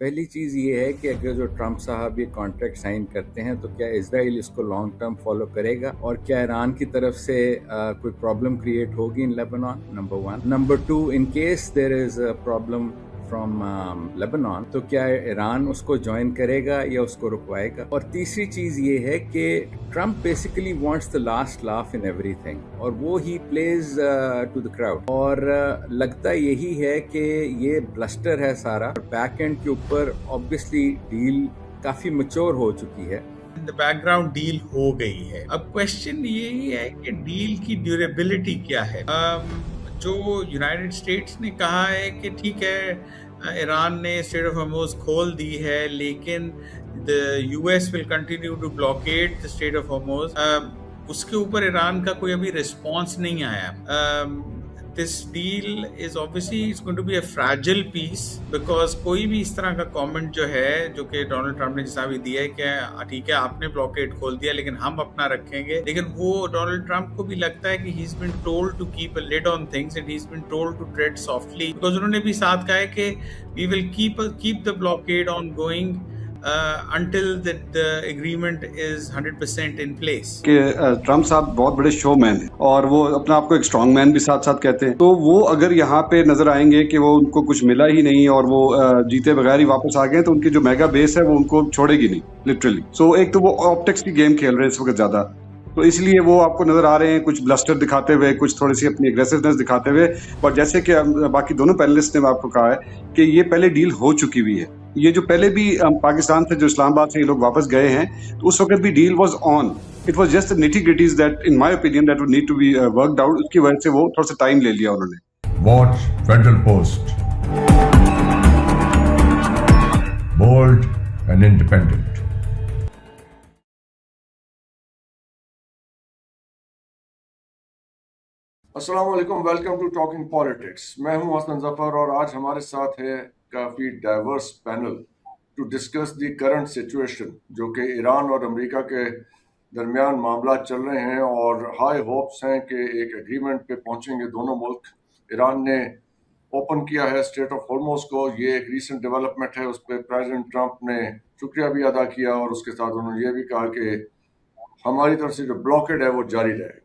पहली चीज़ ये है कि अगर जो ट्रंप साहब ये कॉन्ट्रैक्ट साइन करते हैं तो क्या इजराइल इसको लॉन्ग टर्म फॉलो करेगा और क्या ईरान की तरफ से कोई प्रॉब्लम क्रिएट होगी in Lebanon, number 1। Number 2, in case there is a problem from Lebanon तो क्या ईरान उसको ज्वाइन करेगा या उसको रुकवाएगा। और तीसरी चीज ये है कि Trump basically wants the last laugh in everything और वो he plays to the crowd और लगता यही है कि ये ब्लस्टर है सारा। बैक एंड के ऊपर ऑब्वियसली डील काफी मैच्योर हो चुकी है, द बैकग्राउंड डील हो गई है। अब क्वेश्चन यही है कि डील की ड्यूरेबिलिटी क्या है। जो यूनाइटेड स्टेट्स ने कहा है कि ठीक है ईरान ने स्ट्रेट ऑफ हॉर्मुज खोल दी है लेकिन the US will continue to blockade the Strait of Hormuz. उसके ऊपर ईरान का कोई अभी रिस्पॉन्स नहीं आया। This deal is obviously it's going to be a fragile peace because कोई भी इस तरह का कमेंट जो है जो कि डोनाल्ड ट्रंप ने जैसा भी दिया है कि ठीक है आपने ब्लॉकेड खोल दिया लेकिन हम अपना रखेंगे, लेकिन वो डोनाल्ड ट्रंप को भी लगता है कि he is been told to keep a lid on things and he is been told to tread softly because उन्होंने भी साथ कहा है कि we will keep the blockade on going until the agreement is 100% in place। कि Trump साहब बहुत बड़े शो मैन हैं और वो अपना आपको एक स्ट्रॉन्ग मैन भी साथ साथ कहते हैं, तो वो अगर यहाँ पे नजर आएंगे कि वो उनको कुछ मिला ही नहीं और वो जीते बगैर ही वापस आ गए तो उनकी जो मेगा बेस है वो उनको छोड़ेगी नहीं लिटरली। सो एक तो वो ऑप्टिक्स की गेम खेल रहे हैं इस वक्त ज्यादा, तो इसलिए वो आपको नजर आ रहे हैं कुछ ब्लस्टर दिखाते हुए, कुछ थोड़ी सी अपनी एग्रेसिवनेस दिखाते हुए। और जैसे कि बाकी दोनों पैनलिस्ट ने आपको कहा है कि ये पहले डील हो चुकी हुई है। ये जो पहले भी पाकिस्तान से जो इस्लामाबाद से ये लोग वापस गए हैं तो उस वक्त भी deal was on. It was just nitty-gritties that in my opinion that would need to be worked out। उसकी वजह से वो थोड़ा सा टाइम ले लिया उन्होंने। Watch Federal Post. Bold and independent. अस्सलाम वालेकुम, वेलकम टू टॉकिंग पॉलिटिक्स। मैं हूं हसन जफर और आज हमारे साथ है काफ़ी diverse panel to discuss the current situation जो कि ईरान और अमेरिका के दरमियान मामला चल रहे हैं और हाई होप्स हैं कि एक एग्रीमेंट पे पहुंचेंगे दोनों मुल्क। ईरान ने ओपन किया है स्ट्रेट ऑफ हॉर्मुज को, ये एक रीसेंट डेवलपमेंट है, उस पर प्रेसिडेंट ट्रंप ने शुक्रिया भी अदा किया और उसके साथ उन्होंने ये भी कहा कि हमारी तरफ से जो ब्लॉकेड है वो जारी रहेगा।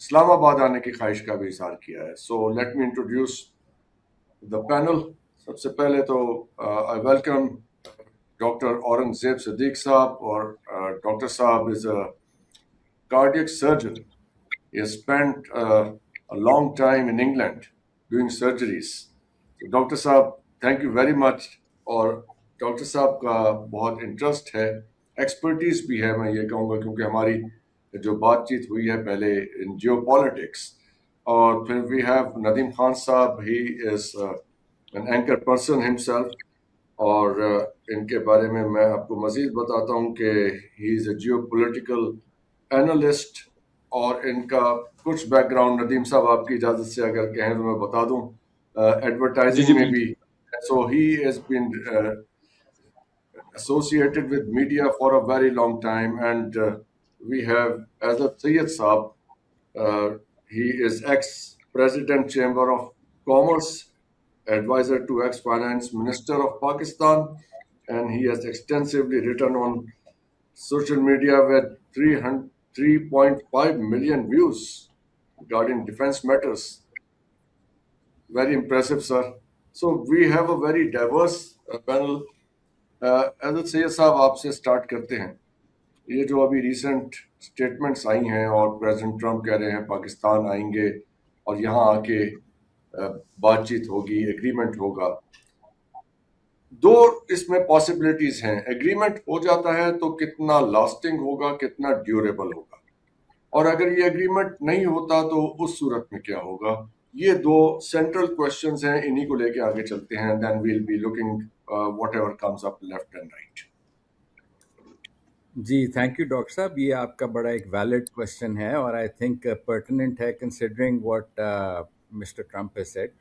इस्लामाबाद आने की ख्वाहिश का भी इजहार किया है। So let me introduce the panel. सबसे पहले तो I welcome doctor Aurangzeb Siddique साहब। और डॉक्टर साहब is a cardiac surgeon. He has spent a long time in England doing surgeries. So doctor साहब थैंक यू वेरी मच। और डॉक्टर साहब का बहुत इंटरेस्ट है, एक्सपर्टीज भी है मैं ये कहूँगा, क्योंकि हमारी जो बातचीत हुई है पहले इन जियो पॉलिटिक्स। और फिर वी हैव नदीम खान साहब, he is an anchor person himself और इनके बारे में मैं आपको मजीद बताता हूँ कि he is a geo political analyst और इनका कुछ बैकग्राउंड नदीम साहब आपकी इजाज़त से अगर कहें तो मैं बता दूँ, एडवर्टाइजिंग में भी। So he has been associated with media for a very long time, and we have Azad Sayyid Saab. He is ex-president Chamber of Commerce, advisor to ex-finance minister of Pakistan, and he has extensively written on social media with 3.5 million views regarding defense matters. Very impressive, sir. So we have a very diverse panel. Ezad Syed साहब आपसे start करते हैं। ये जो अभी recent statements आई हैं और president Trump कह रहे हैं पाकिस्तान आएंगे और यहाँ आके बातचीत होगी, एग्रीमेंट होगा। दो इसमें पॉसिबिलिटीज हैं। एग्रीमेंट हो जाता है तो कितना लास्टिंग होगा, कितना ड्यूरेबल होगा, और अगर ये एग्रीमेंट नहीं होता तो उस सूरत में क्या होगा। ये दो सेंट्रल क्वेश्चंस हैं, इन्हीं को लेके आगे चलते हैं। Then we will be looking whatever comes up left and right. जी थैंक यू डॉक्टर साहब, ये आपका बड़ा एक वैलिड क्वेश्चन है और आई थिंक पर्टिनेंट है considering what mister Trump has said.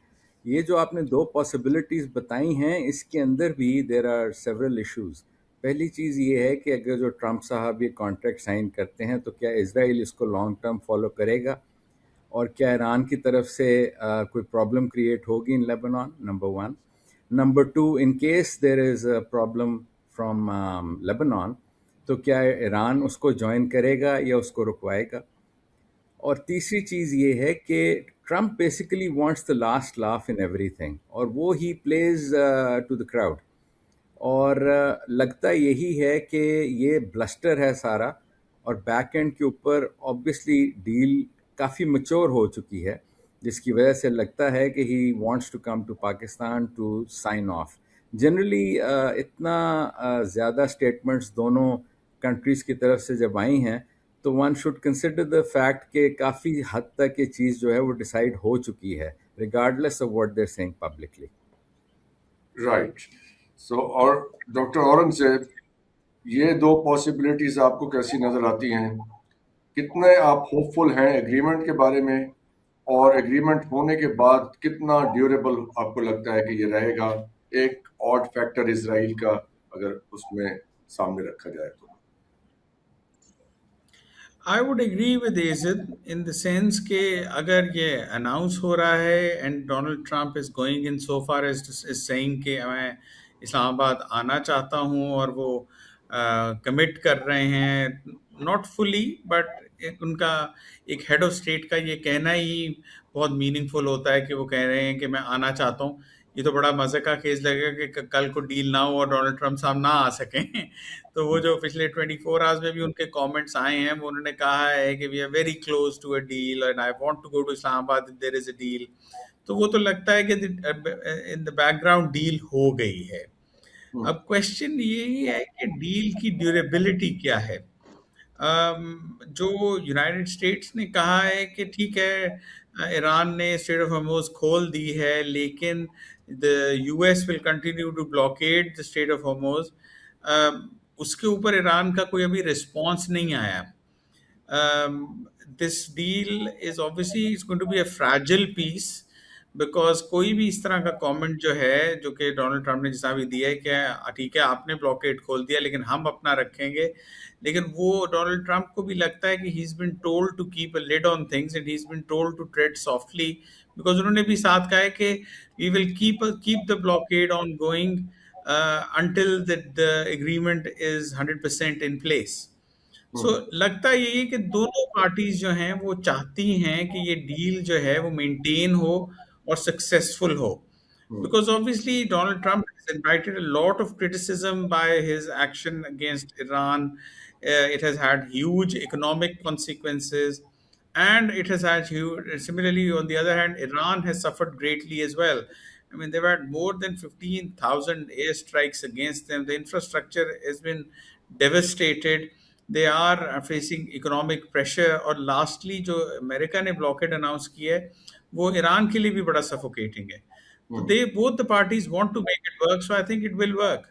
ये जो आपने दो पॉसिबिलिटीज़ बताई हैं इसके अंदर भी देर आर सेवरल इश्यूज। पहली चीज़ ये है कि अगर जो ट्रंप साहब ये कॉन्ट्रैक्ट साइन करते हैं तो क्या इजराइल इसको लॉन्ग टर्म फॉलो करेगा और क्या ईरान की तरफ से कोई प्रॉब्लम क्रिएट होगी in Lebanon, number 1। Number 2, in case there is a problem from Lebanon, तो क्या ईरान उसको ज्वाइन करेगा या उसको रुकवाएगा? और तीसरी चीज़ ये है कि Trump basically wants the last laugh in everything, और वो he plays to the crowd. और लगता यही है कि ये ब्लस्टर है सारा, और बैक एंड के ऊपर ऑब्वियसली डील काफ़ी मैच्योर हो चुकी है, जिसकी वजह से लगता है कि he wants to come to Pakistan to sign off. Generally इतना ज़्यादा स्टेटमेंट्स दोनों कंट्रीज़ की तरफ से जब आई हैं, तो one should consider the fact कि काफ़ी हद तक ये चीज़ जो है वो डिसाइड हो चुकी है, regardless of what they are saying publicly. Right. So और डॉक्टर औरंगजेब, ये दो पॉसिबिलिटीज आपको कैसी नजर आती हैं? कितने आप होपफुल हैं एग्रीमेंट के बारे में, और एग्रीमेंट होने के बाद कितना ड्यूरेबल आपको लगता है कि ये रहेगा? एक ऑड फैक्टर इजराइल का अगर उसमें सामने रखा जाए तो। I would agree with Ezad in the sense कि अगर ये अनाउंस हो रहा है and Donald Trump is going in so far as saying कि मैं इस्लामाबाद आना चाहता हूँ, और वो कमिट कर रहे हैं, नॉट फुली बट उनका एक हेड ऑफ स्टेट का ये कहना ही बहुत मीनिंगफुल होता है कि वो कह रहे हैं कि मैं आना चाहता हूँ। ये तो बड़ा मजे का केस लगेगा कि कल को डील ना हो और डोनाल्ड ट्रंप साहब ना आ सकें। तो वो जो पिछले 24 आवर्स में भी उनके कमेंट्स आए हैं, वो उन्होंने कहा है कि we are very close to a deal and I want to go to Islamabad if there is a deal. तो वो तो लगता है कि इन द बैकग्राउंड डील हो गई है। अब क्वेश्चन यही है कि डील की ड्यूरेबिलिटी क्या है। जो यूनाइटेड स्टेट्स ने कहा है कि ठीक है, ईरान ने स्ट्रेट ऑफ हॉर्मुज खोल दी है, लेकिन the US will continue to blockade the Strait of Hormuz. उसके ऊपर ईरान का कोई अभी रिस्पॉन्स नहीं आया। This deal is obviously it's going to be a fragile peace, because कोई भी इस तरह का कमेंट जो है, जो कि डोनाल्ड ट्रंप ने जैसा भी दिया है कि ठीक है आपने ब्लॉकेड खोल दिया लेकिन हम अपना रखेंगे, लेकिन वो डोनाल्ड ट्रंप को भी लगता है कि he is been told to keep a lid on things and he is been told to tread softly, because उन्होंने भी साथ कहा है कि we will keep the blockade on going until the agreement is 100% in place. So लगता यही है कि दोनों पार्टीज जो हैं वो चाहती हैं कि ये डील जो है वो मेंटेन हो और सक्सेसफुल हो, because obviously Donald Trump has invited a lot of criticism by his action against Iran. It has had huge economic consequences, and it has had huge, similarly on the other hand, Iran has suffered greatly as well. I mean, they've had more than 15,000 airstrikes against them. The infrastructure has been devastated. They are facing economic pressure. और lastly जो America ने blockade announce किया है, वो Iran के लिए भी बड़ा सफोकेटिंग है। तो they both the parties want to make it work, so I think it will work.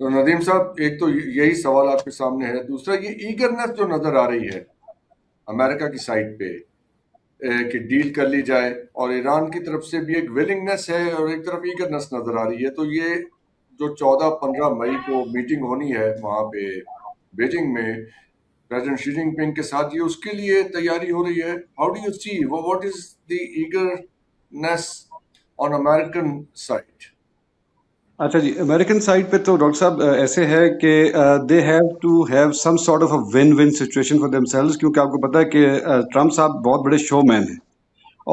तो नदीम साहब, एक तो यही सवाल आपके सामने है, दूसरा ये ईगरनेस जो नजर आ रही है अमेरिका की साइड पे कि डील कर ली जाए, और ईरान की तरफ से भी एक विलिंगनेस है और एक तरफ ईगरनेस नजर आ रही है। तो ये जो 14-15 मई को मीटिंग होनी है वहां पे बीजिंग में प्रेसिडेंट शी जिनपिंग के साथ, ये उसके लिए तैयारी हो रही है। How do you see, what is the eagerness on American side? अच्छा जी, अमेरिकन साइड पे तो डॉक्टर साहब ऐसे है कि they have to have some sort of a win win situation for themselves, क्योंकि आपको पता है कि ट्रम्प साहब बहुत बड़े शोमैन हैं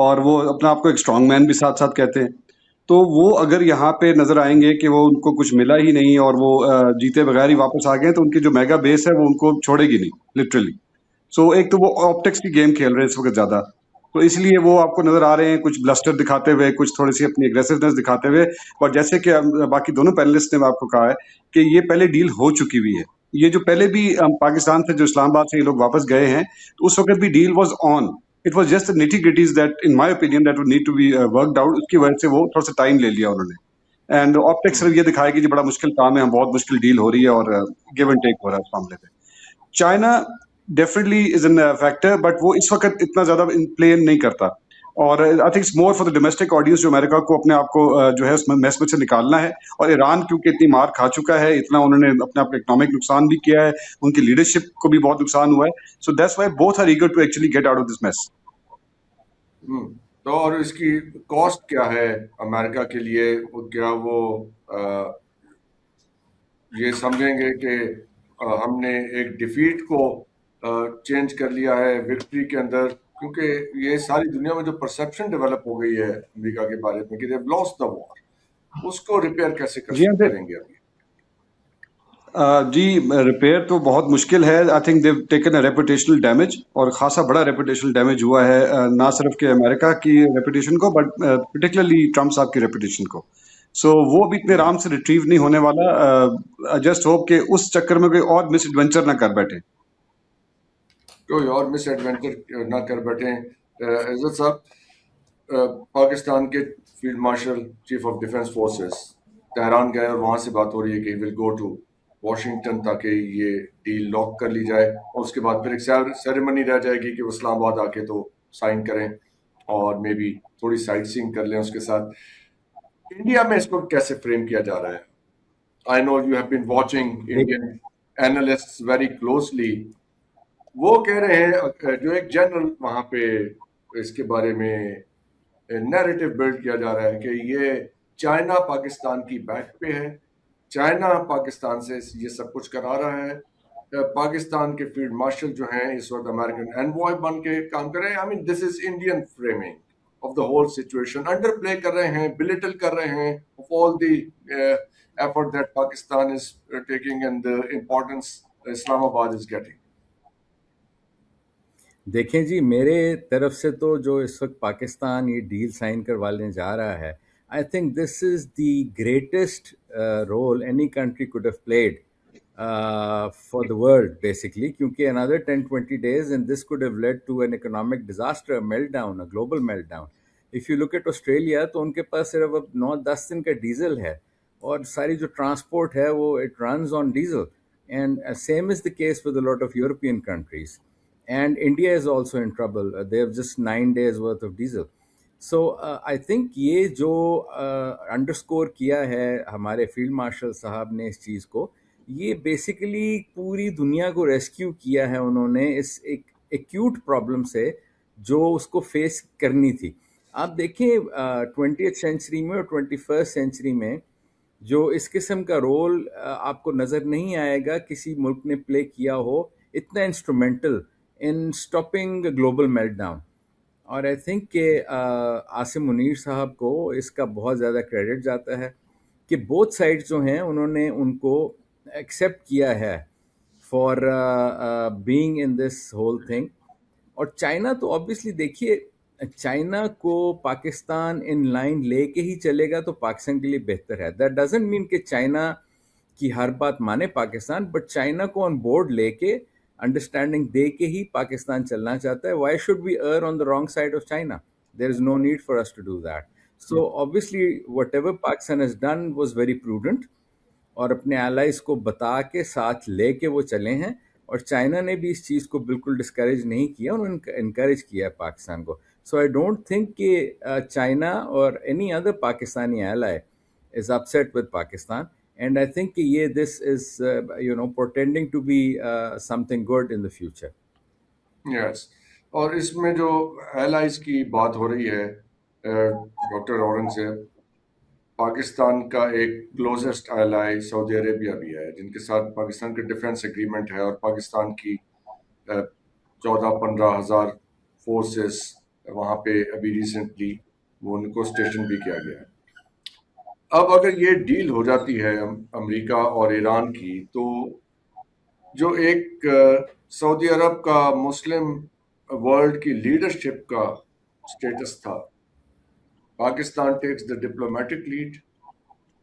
और वो अपने आप को एक स्ट्रॉन्ग मैन भी साथ साथ कहते हैं। तो वो अगर यहाँ पे नजर आएंगे कि वो उनको कुछ मिला ही नहीं और वो जीते बगैर ही वापस आ गए, तो उनकी जो मेगा बेस है वो उनको छोड़ेगी नहीं लिटरली। सो एक तो वो ऑप्टिक्स की गेम खेल रहे हैं इस वक्त ज्यादा, तो इसलिए वो आपको नजर आ रहे हैं कुछ ब्लस्टर दिखाते हुए, कुछ थोड़ी सी अपनी एग्रेसिवनेस दिखाते हुए। और जैसे कि बाकी दोनों पैनलिस्ट ने आपको कहा है कि ये पहले डील हो चुकी हुई है। ये जो पहले भी पाकिस्तान से जो इस्लामाबाद से ये लोग वापस गए हैं, तो उस वक्त भी deal was on. It was just nitty gritties that in my opinion that would need to be worked out. उसकी वजह से वो थोड़ा सा टाइम ले लिया उन्होंने। एंड ऑप्टिक्स सिर्फ ये दिखाया कि जी बड़ा मुश्किल काम है, हम बहुत मुश्किल डील हो रही है और गिव एंड टेक हो रहा है इस मामले में। China definitely is an factor, but वो इस वक्त इतना ज्यादा प्ले नहीं करता। और I think it's more for the domestic audience, जो अमेरिका को अपने आप को जो है मैस में से निकालना है। और ईरान क्योंकि इतनी मार खा चुका है, इतना उन्होंने अपने आप इकोनॉमिक नुकसान भी किया है, उनकी लीडरशिप को भी बहुत नुकसान हुआ है। So that's why both are eager to actually get out of this mess. तो और इसकी कॉस्ट क्या है अमेरिका के लिए? क्या वो ये समझेंगे कि हमने एक डिफीट को चेंज कर लिया है विक्ट्री के अंदर? क्योंकि ये सारी दुनिया में जो परसेप्शन डेवलप हो गई है अमेरिका के बारे में कि दे लॉस्ट द वॉर, उसको रिपेयर कैसे जी हाँ करेंगे अभी? जी, रिपेयर तो बहुत मुश्किल है। I think they've taken a reputational damage, और खासा बड़ा रेपुटेशनल डैमेज हुआ है, ना सिर्फ के अमेरिका की रेपुटेशन को, बट पर्टिकुलरली ट्रम्प साहब की रेपुटेशन को। सो वो भी इतने आराम से रिट्रीव नहीं होने वाला। जस्ट होप कि उस चक्कर में कोई और मिस एडवेंचर ना कर बैठे। कोई और मिस एडवेंचर ना कर बैठे। इज्जत साहब, पाकिस्तान के field marshal chief of defence forces Tehran गए और वहां से बात हो रही है कि विल गो टू वॉशिंगटन ताकि ये डील लॉक कर ली जाए, और उसके बाद फिर एक सेरेमनी रह जाएगी कि वो इस्लामाबाद आके तो साइन करें और मे बी थोड़ी साइट सीइंग कर लें उसके साथ। इंडिया में इसको कैसे फ्रेम किया जा रहा है? I know you have been watching Indian analysts very closely. वो कह रहे हैं, जो एक जनरल वहां पे इसके बारे में नैरेटिव बिल्ड किया जा रहा है कि ये चाइना पाकिस्तान की बैक पे है, चाइना पाकिस्तान से ये सब कुछ करा रहा है, पाकिस्तान के फील्ड मार्शल जो हैं इस वक्त अमेरिकन एनवॉय बन के काम कर रहे हैं। I mean this is Indian framing of the whole situation, under play कर रहे हैं, बिलिटल कर रहे हैं of all the effort that Pakistan is taking and the importance Islamabad is getting. देखें जी, मेरे तरफ से तो जो इस वक्त पाकिस्तान ये डील साइन करवाने जा रहा है, I think this is the greatest role any country could have played for the world basically, क्योंकि another 10-20 days and this could have led to an economic disaster, a meltdown, a global meltdown. if you look at Australia, तो उनके पास सिर्फ अब 9-10 दिन का diesel है और सारी जो ट्रांसपोर्ट है वो it runs on diesel, and same is the case with a lot of European countries, and India is also in trouble. They have just 9 days worth of diesel. So I think ये जो underscore किया है हमारे field marshal साहब ने इस चीज़ को, ये बेसिकली पूरी दुनिया को रेस्क्यू किया है उन्होंने इस एक एक्यूट प्रॉब्लम से जो उसको फेस करनी थी। आप देखें 20th सेंचुरी में और 21st सेंचुरी में जो इस किस्म का रोल आपको नज़र नहीं आएगा किसी मुल्क ने प्ले किया हो इतना instrumental in stopping global meltdown. और आई थिंक कि आसिम मुनीर साहब को इसका बहुत ज़्यादा क्रेडिट जाता है कि बोथ साइड्स जो हैं उन्होंने उनको एक्सेप्ट किया है for being in this whole thing. और चाइना तो ऑब्वियसली देखिए, चाइना को पाकिस्तान इन लाइन लेके ही चलेगा तो पाकिस्तान के लिए बेहतर है। दैट डजंट मीन कि चाइना की हर बात माने पाकिस्तान, बट चाइना को ऑन बोर्ड लेके अंडरस्टैंडिंग दे के ही पाकिस्तान चलना चाहता है। Why should we err on the wrong side of China? There is no need for us to do that. So obviously whatever Pakistan has done was very prudent, और अपने allies को बता के साथ लेके वो चले हैं, और चाइना ने भी इस चीज़ को बिल्कुल डिस्करेज नहीं किया, उन्होंने इनकरेज किया है पाकिस्तान को। सो आई डोंट थिंक कि चाइना और any other Pakistani ally is upset with Pakistan, and I think कि ये this is portending to be something good in the future. Yes, और इसमें जो एलाइज की बात हो रही है डॉक्टर औरंगजेब, पाकिस्तान का एक क्लोजेस्ट एलाई सऊदी अरेबिया भी है जिनके साथ पाकिस्तान का डिफेंस एग्रीमेंट है, और पाकिस्तान की 14-15 हज़ार फोर्सेस वहाँ पे अभी रिसेंटली वो उनको स्टेशन भी किया गया है। अब अगर ये डील हो जाती है अमेरिका और ईरान की, तो जो एक सऊदी अरब का मुस्लिम वर्ल्ड की लीडरशिप का स्टेटस था, Pakistan takes the diplomatic lead,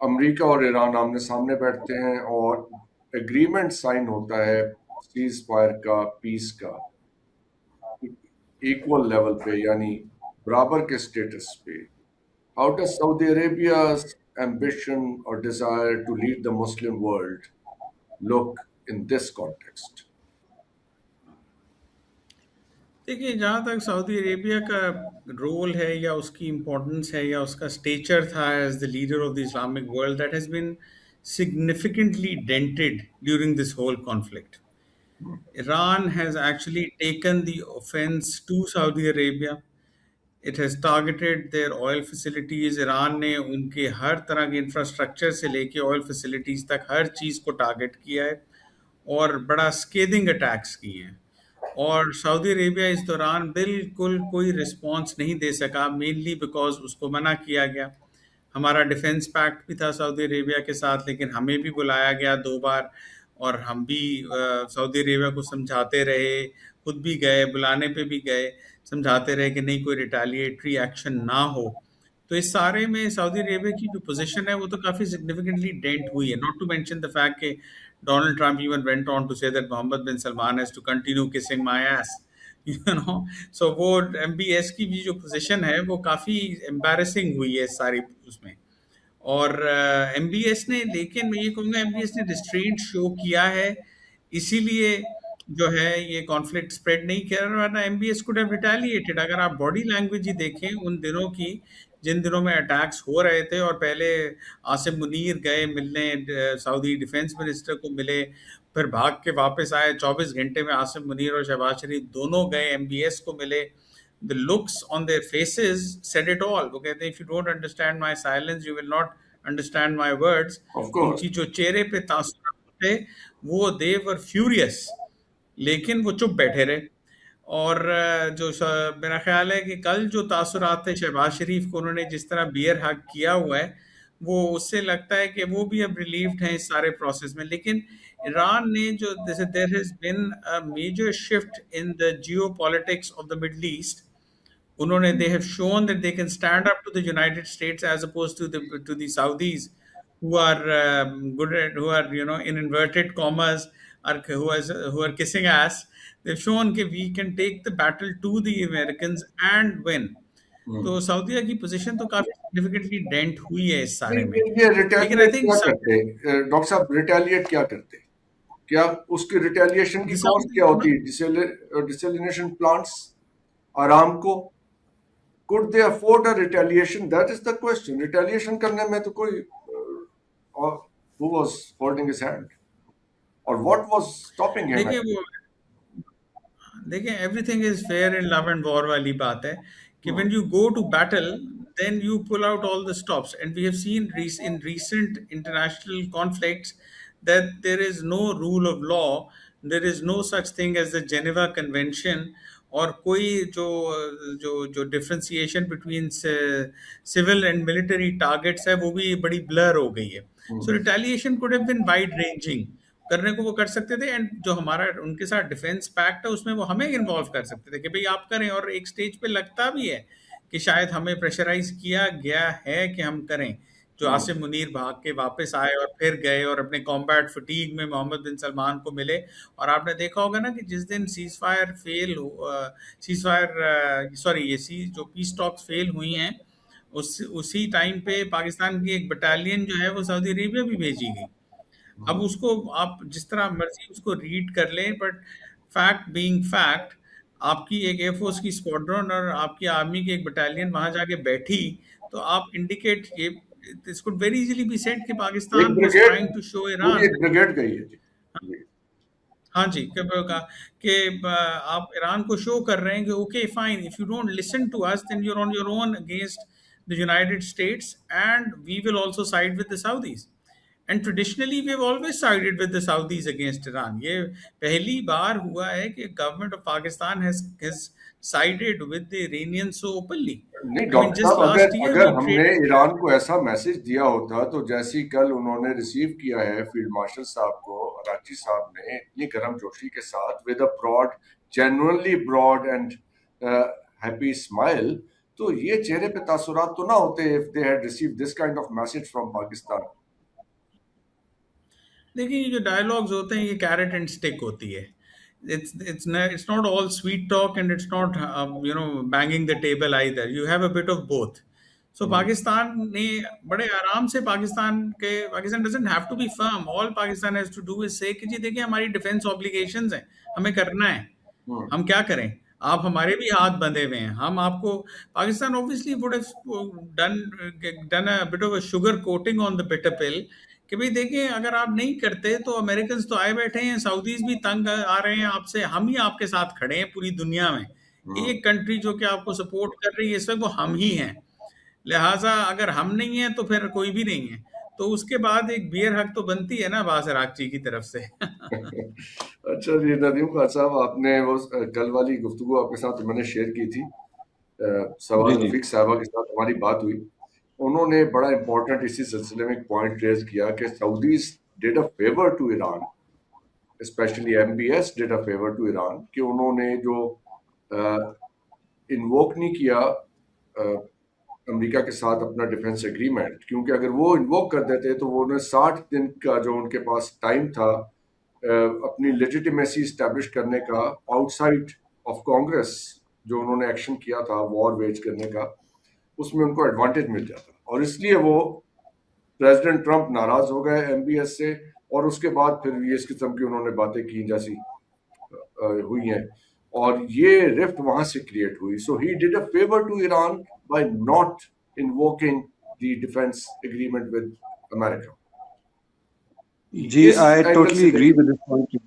America और ईरान आमने सामने बैठते हैं और एग्रीमेंट साइन होता है सीज फायर का, पीस का, इक्वल लेवल पे यानी बराबर के स्टेटस पे। How does Saudi Arabia's ambition or desire to lead the Muslim world look in this context? देखिए, जहाँ तक सऊदी अरेबिया का रोल है या उसकी इम्पोर्टेंस है या उसका स्टेचर था as the leader of the Islamic world, that has been significantly dented during this whole conflict. Iran has actually taken the offense to Saudi Arabia. It has targeted their oil facilities. Iran ने उनके हर तरह के infrastructure से लेके oil facilities तक हर चीज़ को target किया है और बड़ा स्केदिंग अटैक्स किए हैं। और सऊदी अरेबिया इस दौरान बिल्कुल कोई रिस्पॉन्स नहीं दे सका, मेनली बिकॉज उसको मना किया गया। हमारा डिफेंस पैक्ट भी था सऊदी अरेबिया के साथ, लेकिन हमें भी बुलाया गया 2 बार और हम भी सऊदी अरेबिया को समझाते रहे, खुद भी गए, बुलाने पे भी गए, समझाते रहे कि नहीं कोई रिटेलिएटरी एक्शन ना हो। तो इस सारे में सऊदी अरेबिया की जो पोजीशन है वो तो काफ़ी सिग्निफिकेंटली डेंट हुई है। Not to mention the fact कि Donald Trump even went on to say that Mohammed bin Salman has to continue kissing my ass, you know. So वो एमबीएस की भी जो पोजीशन है वो काफ़ी एम्बैरेसिंग हुई है इस सारी उसमें। और एमबीएस ने, लेकिन मैं ये कहूँगा एमबीएस ने रिस्ट्रेंट शो किया है, इसीलिए जो है ये कॉन्फ्लिक्ट स्प्रेड नहीं कर रहा, वरना एमबीएस कुड हैव रिटेलिएटेड। अगर आप बॉडी लैंग्वेज ही देखें उन दिनों की, जिन दिनों में अटैक्स हो रहे थे, और पहले आसिम मुनीर गए मिलने, सऊदी डिफेंस मिनिस्टर को मिले, फिर भाग के वापस आए, 24 घंटे में आसिम मुनीर और शहबाज शरीफ दोनों गए एमबीएस को मिले। The looks on their faces said it all। वो कहते हैं if you don't understand my silence you will not understand my words। Of course। उनकी जो चेहरे पे तासुरात थे वो they were furious, लेकिन वो चुप बैठे रहे। और मेरा ख्याल है कि कल जो तासुरात थे शहबाज शरीफ को, उन्होंने जिस तरह बियर हग किया हुआ है, वो उससे लगता है कि वो भी अब रिलीव्ड हैं इस सारे प्रोसेस में। लेकिन ईरान ने जो there has been a major shift in the geopolitics of the Middle East. उन्होंने they have shown that they can stand up to the United States as opposed to the Saudis who are good at, who are, you know, in inverted commas, or who are kissing ass। They've shown that we can take the battle to the Americans and win। तो सऊदीया की position तो काफी significantly dent हुई है इस सारे में। ये लेकिन आई रिटेलिएट थिंक क्या करते डॉक्टर साहब, रिटेलिएट क्या करते? क्या उसकी रिटेलिएशन की कॉस्ट क्या होती है? Desalination plants, Aramco, could they afford a retaliation? That is the question। retaliation करने में तो कोई who was holding his hand or what was stopping him? देखिए everything is fair in love and war वाली बात है कि when you go to battle then you pull out all the stops, and we have seen in recent international conflicts that there is no rule of law, there is no such thing as the Geneva Convention, और कोई जो differentiation between civil and military targets है वो भी बड़ी blur हो गई है। So retaliation could have been wide ranging, करने को वो कर सकते थे, एंड जो हमारा उनके साथ डिफेंस पैक्ट है उसमें वो हमें इन्वॉल्व कर सकते थे कि भाई आप करें। और एक स्टेज पे लगता भी है कि शायद हमें प्रेशराइज किया गया है कि हम करें। जो आसिम मुनीर भाग के वापस आए और फिर गए और अपने कॉम्बैट फटीग में मोहम्मद बिन सलमान को मिले। और आपने देखा होगा ना कि जिस दिन जो पीस टॉक्स फेल हुई हैं, उसी टाइम पे पाकिस्तान की एक बटालियन जो है वो सऊदी अरेबिया भी भेजी गई। अब उसको आप जिस तरह मर्जी उसको रीड कर लें, बट फैक्ट बीइंग फैक्ट, आपकी एक एयरफोर्स की स्क्वाड्रन और आपकी आर्मी की एक बटालियन वहां जाके बैठी, तो आप इंडिकेट ये this could very easily be said कि Pakistan was trying to show Iran. एक ब्रिगेड गई है जी। हाँ जी, कि आप ईरान को शो कर रहे हैं कि okay fine, if you don't listen to us then you are on your own against the United States and we will also side with the Saudis. And traditionally we have always sided with the Saudis against Iran. ये पहली बार हुआ है कि government of Pakistan has sided with the Iranian so openly. नहीं doctor साहब, अगर हमने ईरान को ऐसा मैसेज दिया होता, तो जैसी कल उन्होंने रिसीव किया है फील्ड मार्शल साहब को, राची साहब ने इतनी गर्मजोशी के साथ with a broad, genuinely broad and happy smile, तो ये चेहरे पे तासुरात तो ना होते if they had received this kind of message from Pakistan. देखिए ये जो डायलॉग्स होते हैं ये कैरेट एंड स्टिक होती है। it's not all sweet talk and it's not banging the table either। you have a bit of both। so Pakistan ने बड़े आराम से Pakistan doesn't have to be firm। all Pakistan has to do is say कि जी देखिए हमारी defence obligations हैं, हमें करना है, हम क्या करें, आप हमारे भी हाथ बंधे हुए हैं, हम आपको। Pakistan obviously would have done a bit of a sugar coating on the bitter pill कि भाई देखिए अगर आप नहीं करते तो अमेरिकन तो आए बैठे हैं, सऊदीज भी तंग आ रहे हैं आपसे, हम ही आपके साथ खड़े हैं पूरी दुनिया में। एक कंट्री जो कि आपको सपोर्ट कर रही है इस वक्त वो हम ही हैं। लिहाजा अगर हम नहीं हैं तो फिर कोई भी नहीं है। तो उसके बाद एक बियर हक तो बनती है ना बासर आगची की तरफ से। अच्छा जी, नदीम खान साहब, आपने वो कल वाली गुफ्तगू आपके साथ मैंने शेयर की थी, जी सवाद जी रफीक साहबा के साथ हमारी बात हुई। उन्होंने बड़ा इंपॉर्टेंट इसी सिलसिले में एक पॉइंट रेज किया कि Saudis did a favour to Iran, specially MBS did a favour to Iran, कि उन्होंने जो इन्वोक नहीं किया अमेरिका के साथ अपना डिफेंस एग्रीमेंट, क्योंकि अगर वो इन्वोक कर देते तो वो उन्हें 60 दिन का जो उनके पास टाइम था अपनी लेजिटिमेसी स्टैब्लिश करने का आउटसाइड ऑफ कांग्रेस, जो उन्होंने एक्शन किया था वॉर वेज करने का, उसमें उनको एडवांटेज मिल जाता। और इसलिए वो प्रेसिडेंट ट्रंप नाराज हो गए एमबीएस से, और उसके बाद फिर ये इस किस्म की उन्होंने बातें की जैसी हुई हैं, और ये रिफ्ट वहां से क्रिएट हुई। So he did a favour to Iran by not invoking the defence agreement with America. जी, इस आई एंगल टोटली से एग्री देखिए। With this point.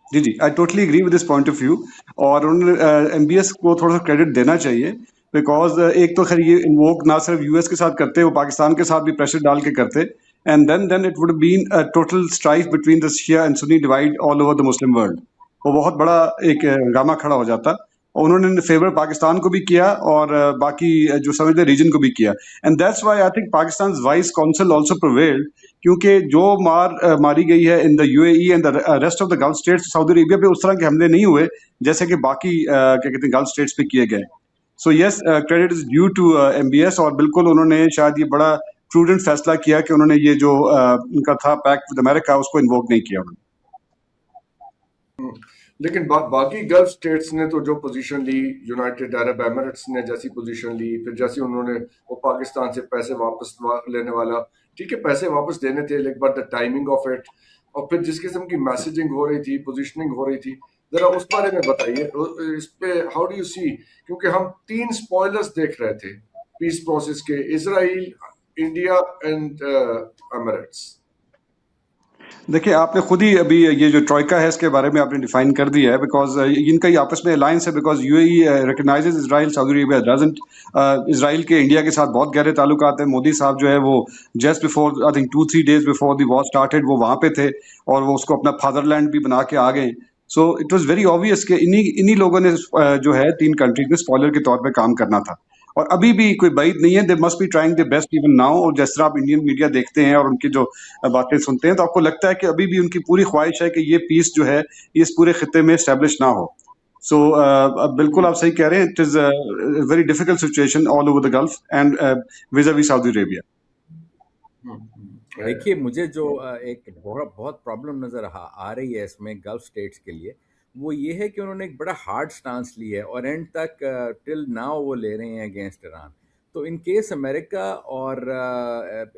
जी जी, I totally agree with this point of view. और उन्होंने MBS को थोड़ा सा क्रेडिट देना चाहिए, बिकॉज एक तो खैर ये इन्वोक ना सिर्फ यूएस के साथ करते, वो पाकिस्तान के साथ भी प्रेशर डाल के करते, and then it would been a total strife between the Shia and Sunni divide all over the Muslim world. वो बहुत बड़ा एक हंगामा खड़ा हो जाता। और उन्होंने फेवर पाकिस्तान को भी किया और बाकी जो समझते रीजन को भी किया। And that's why I think Pakistan vice council also prevailed, क्योंकि जो मारी गई है in the UAE and the rest of the gulf states, Saudi Arabia पे उस तरह के हमले नहीं हुए जैसे कि बाकी क्या कहते हैं गल्फ स्टेट्स पे किए गए। So yes, credit is due to MBS. और बिल्कुल उन्होंने शायद ये बड़ा प्रूडेंट फैसला किया कि उन्होंने ये जो उनका था पैक्ट विद अमेरिका, उसको इन्वोक नहीं किया उन्होंने। लेकिन बाकी गल्फ स्टेट्स ने तो जो पोजीशन ली, यूनाइटेड अरब एमिरेट्स ने जैसी पोजीशन ली, फिर जैसे उन्होंने वो पाकिस्तान से पैसे वापस लेने वाला, ठीक है पैसे वापस देने थे, लेकिन but the timing of it, और फिर जिस किस्म की मैसेजिंग हो रही थी, पोजीशनिंग हो रही थी, जरा उस बारे में बताइए। इस पे हाउ डू यू सी, क्योंकि हम 3 स्पॉयलर्स देख रहे थे पीस प्रोसेस के, इजराइल, इंडिया एंड एमिरेट्स। देखिए, आपने खुद ही अभी ये जो ट्रॉइका है इसके बारे में आपने डिफाइन कर दिया है, बिकॉज इनका ही आपस में अलायंस है, because UAE recognises Israel, Saudi Arabia doesn't. Israel के इंडिया के साथ बहुत गहरे ताल्लुकात हैं। मोदी साहब जो है वो just before, I think 2-3 days before the war started, वो वहाँ पे थे और वो उसको अपना फादरलैंड भी बना के आ गए। So it was very obvious कि इन्हीं इन्हीं लोगों ने जो है 3 कंट्रीज में स्पॉइलर के तौर पे काम करना था। और अभी भी कोई बैद नहीं है, they must be trying the best even now. और जिस तरह आप इंडियन मीडिया देखते हैं और उनकी जो बातें सुनते हैं, तो आपको लगता है कि अभी भी उनकी पूरी ख्वाहिश है कि ये पीस जो है ये इस पूरे खित्ते में एस्टेब्लिश ना हो। सो बिल्कुल आप सही कह रहे हैं, it is very difficult situation all over the Gulf and vis-a-vis Saudi Arabia. देखिए, मुझे जो एक बहुत बहुत प्रॉब्लम नज़र आ रही है इसमें गल्फ स्टेट्स के लिए, वो ये है कि उन्होंने एक बड़ा हार्ड स्टांस लिया है और एंड तक टिल नाउ वो ले रहे हैं अगेंस्ट ईरान। तो इन केस अमेरिका और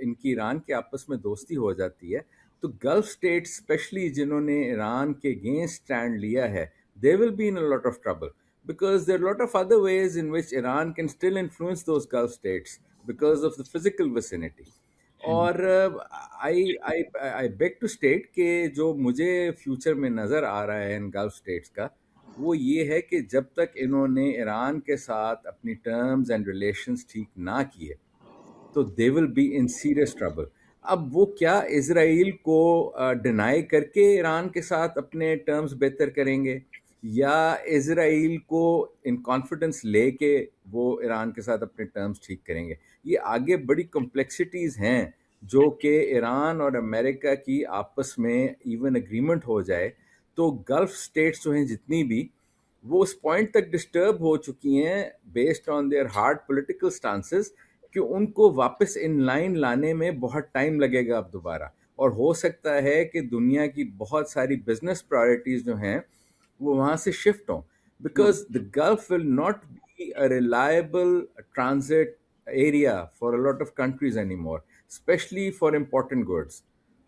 इनकी ईरान के आपस में दोस्ती हो जाती है, तो गल्फ स्टेट्स स्पेशली जिन्होंने ईरान के अगेंस्ट स्टैंड लिया है, they will be in a lot of trouble, because there are a lot of other ways in which Iran can still influence those Gulf states because of the physical vicinity. और I beg to state कि जो मुझे future में नज़र आ रहा है इन gulf states का, वो ये है कि जब तक इन्होंने ईरान के साथ अपनी टर्म्स एंड रिलेशंस ठीक ना किए, तो they will be in serious trouble. अब वो क्या इसराइल को डिनाई करके ईरान के साथ अपने टर्म्स बेहतर करेंगे, या इसराइल को इन कॉन्फिडेंस लेके वो ईरान के साथ अपने टर्म्स ठीक करेंगे? ये आगे बड़ी कॉम्प्लेक्सिटीज़ हैं, जो कि ईरान और अमेरिका की आपस में इवन एग्रीमेंट हो जाए तो गल्फ स्टेट्स जो हैं जितनी भी, वो उस पॉइंट तक डिस्टर्ब हो चुकी हैं based on their hard political stances कि उनको वापस इन लाइन लाने में बहुत टाइम लगेगा अब दोबारा। और हो सकता है कि दुनिया की बहुत सारी बिजनेस प्रायोरिटीज़ जो हैं वो वहाँ से शिफ्ट हों, because the Gulf will not be a reliable transit area for a lot of countries any more, especially for important goods.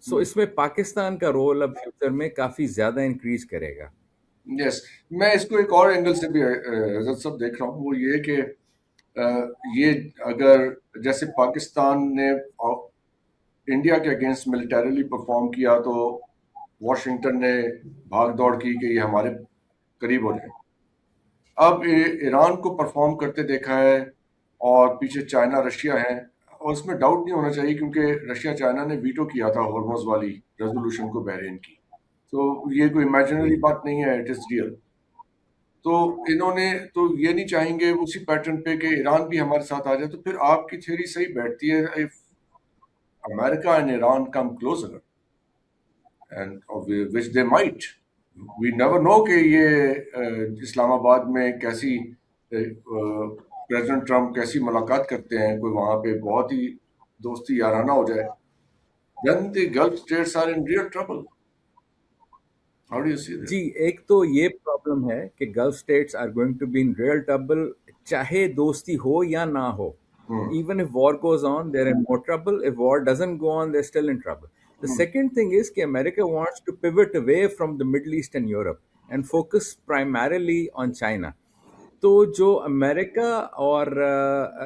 So इसमें पाकिस्तान का रोल अब फ्यूचर में काफ़ी ज़्यादा इंक्रीज करेगा। यस, मैं इसको एक और एंगल से भी रजत साहब देख रहा हूँ, वो ये कि ये अगर जैसे पाकिस्तान ने इंडिया के अगेंस्ट मिलिटरीली परफॉर्म किया, तो वॉशिंगटन ने भाग दौड़ की कि ये हमारे करीब हो जाए, अब ईरान को परफॉर्म करते देखा है, और पीछे चाइना रशिया है, और इसमें डाउट नहीं होना चाहिए क्योंकि रशिया चाइना ने वीटो किया था हॉर्मोज वाली रेजोल्यूशन को बहरीन की। तो ये कोई इमेजिनरी बात नहीं है, इट इज रियल। तो इन्होंने तो ये नहीं चाहेंगे उसी पैटर्न पे कि ईरान भी हमारे साथ आ जाए। तो फिर आपकी थ्योरी सही बैठती है, if America and Iran come closer and which they might, we never know कि ये इस्लामाबाद में कैसी प्रेसिडेंट ट्रम्प कैसी मुलाकात करते हैं, कोई वहां पे बहुत ही दोस्ती याराना हो जाए, then the Gulf states are in real trouble. How do you see that? जी, एक तो ये प्रॉब्लम है कि Gulf states are going to be in real trouble, चाहे दोस्ती हो या ना हो. Even if war goes on, they're in more trouble. If war doesn't go on, they're still in trouble. The second thing is that America wants to pivot away from the Middle East and Europe and focus primarily on China. तो जो America और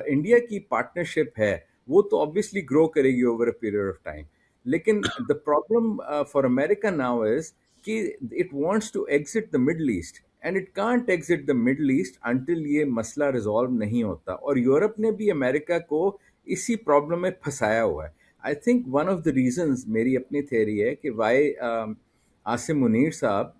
India की partnership है वो तो obviously grow करेगी over a period of time. लेकिन the problem for America now is कि it wants to exit the Middle East and it can't exit the Middle East until ये मसला रिजॉल्व नहीं होता. और यूरोप ने भी अमेरिका को इसी प्रॉब्लम में फंसाया हुआ है. I think one of the reasons, मेरी अपनी थ्योरी है कि वाई आसिम मुनीर साहब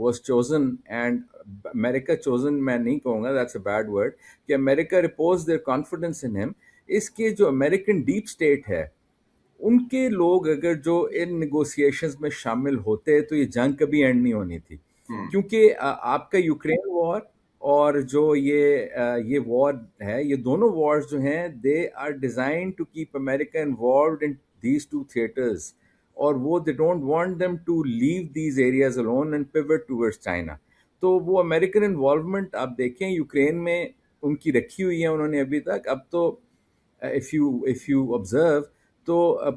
was chosen, and America chosen मैं नहीं कहूँगा, that's a bad word, कि America repose their confidence in him, इसके जो अमेरिकन डीप स्टेट है उनके लोग अगर जो इन नेगोशिएशंस में शामिल होते तो ये जंग कभी एंड नहीं होनी थी. क्योंकि आपका यूक्रेन वॉर और जो ये वॉर है, ये दोनों वॉर्स जो हैं they are design to keep America involved in these two theatres, और वो they don't want them to leave these areas alone and pivot towards China. तो वो अमेरिकन इन्वॉल्वमेंट आप देखें यूक्रेन में उनकी रखी हुई है उन्होंने अभी तक. अब तो if you observe, तो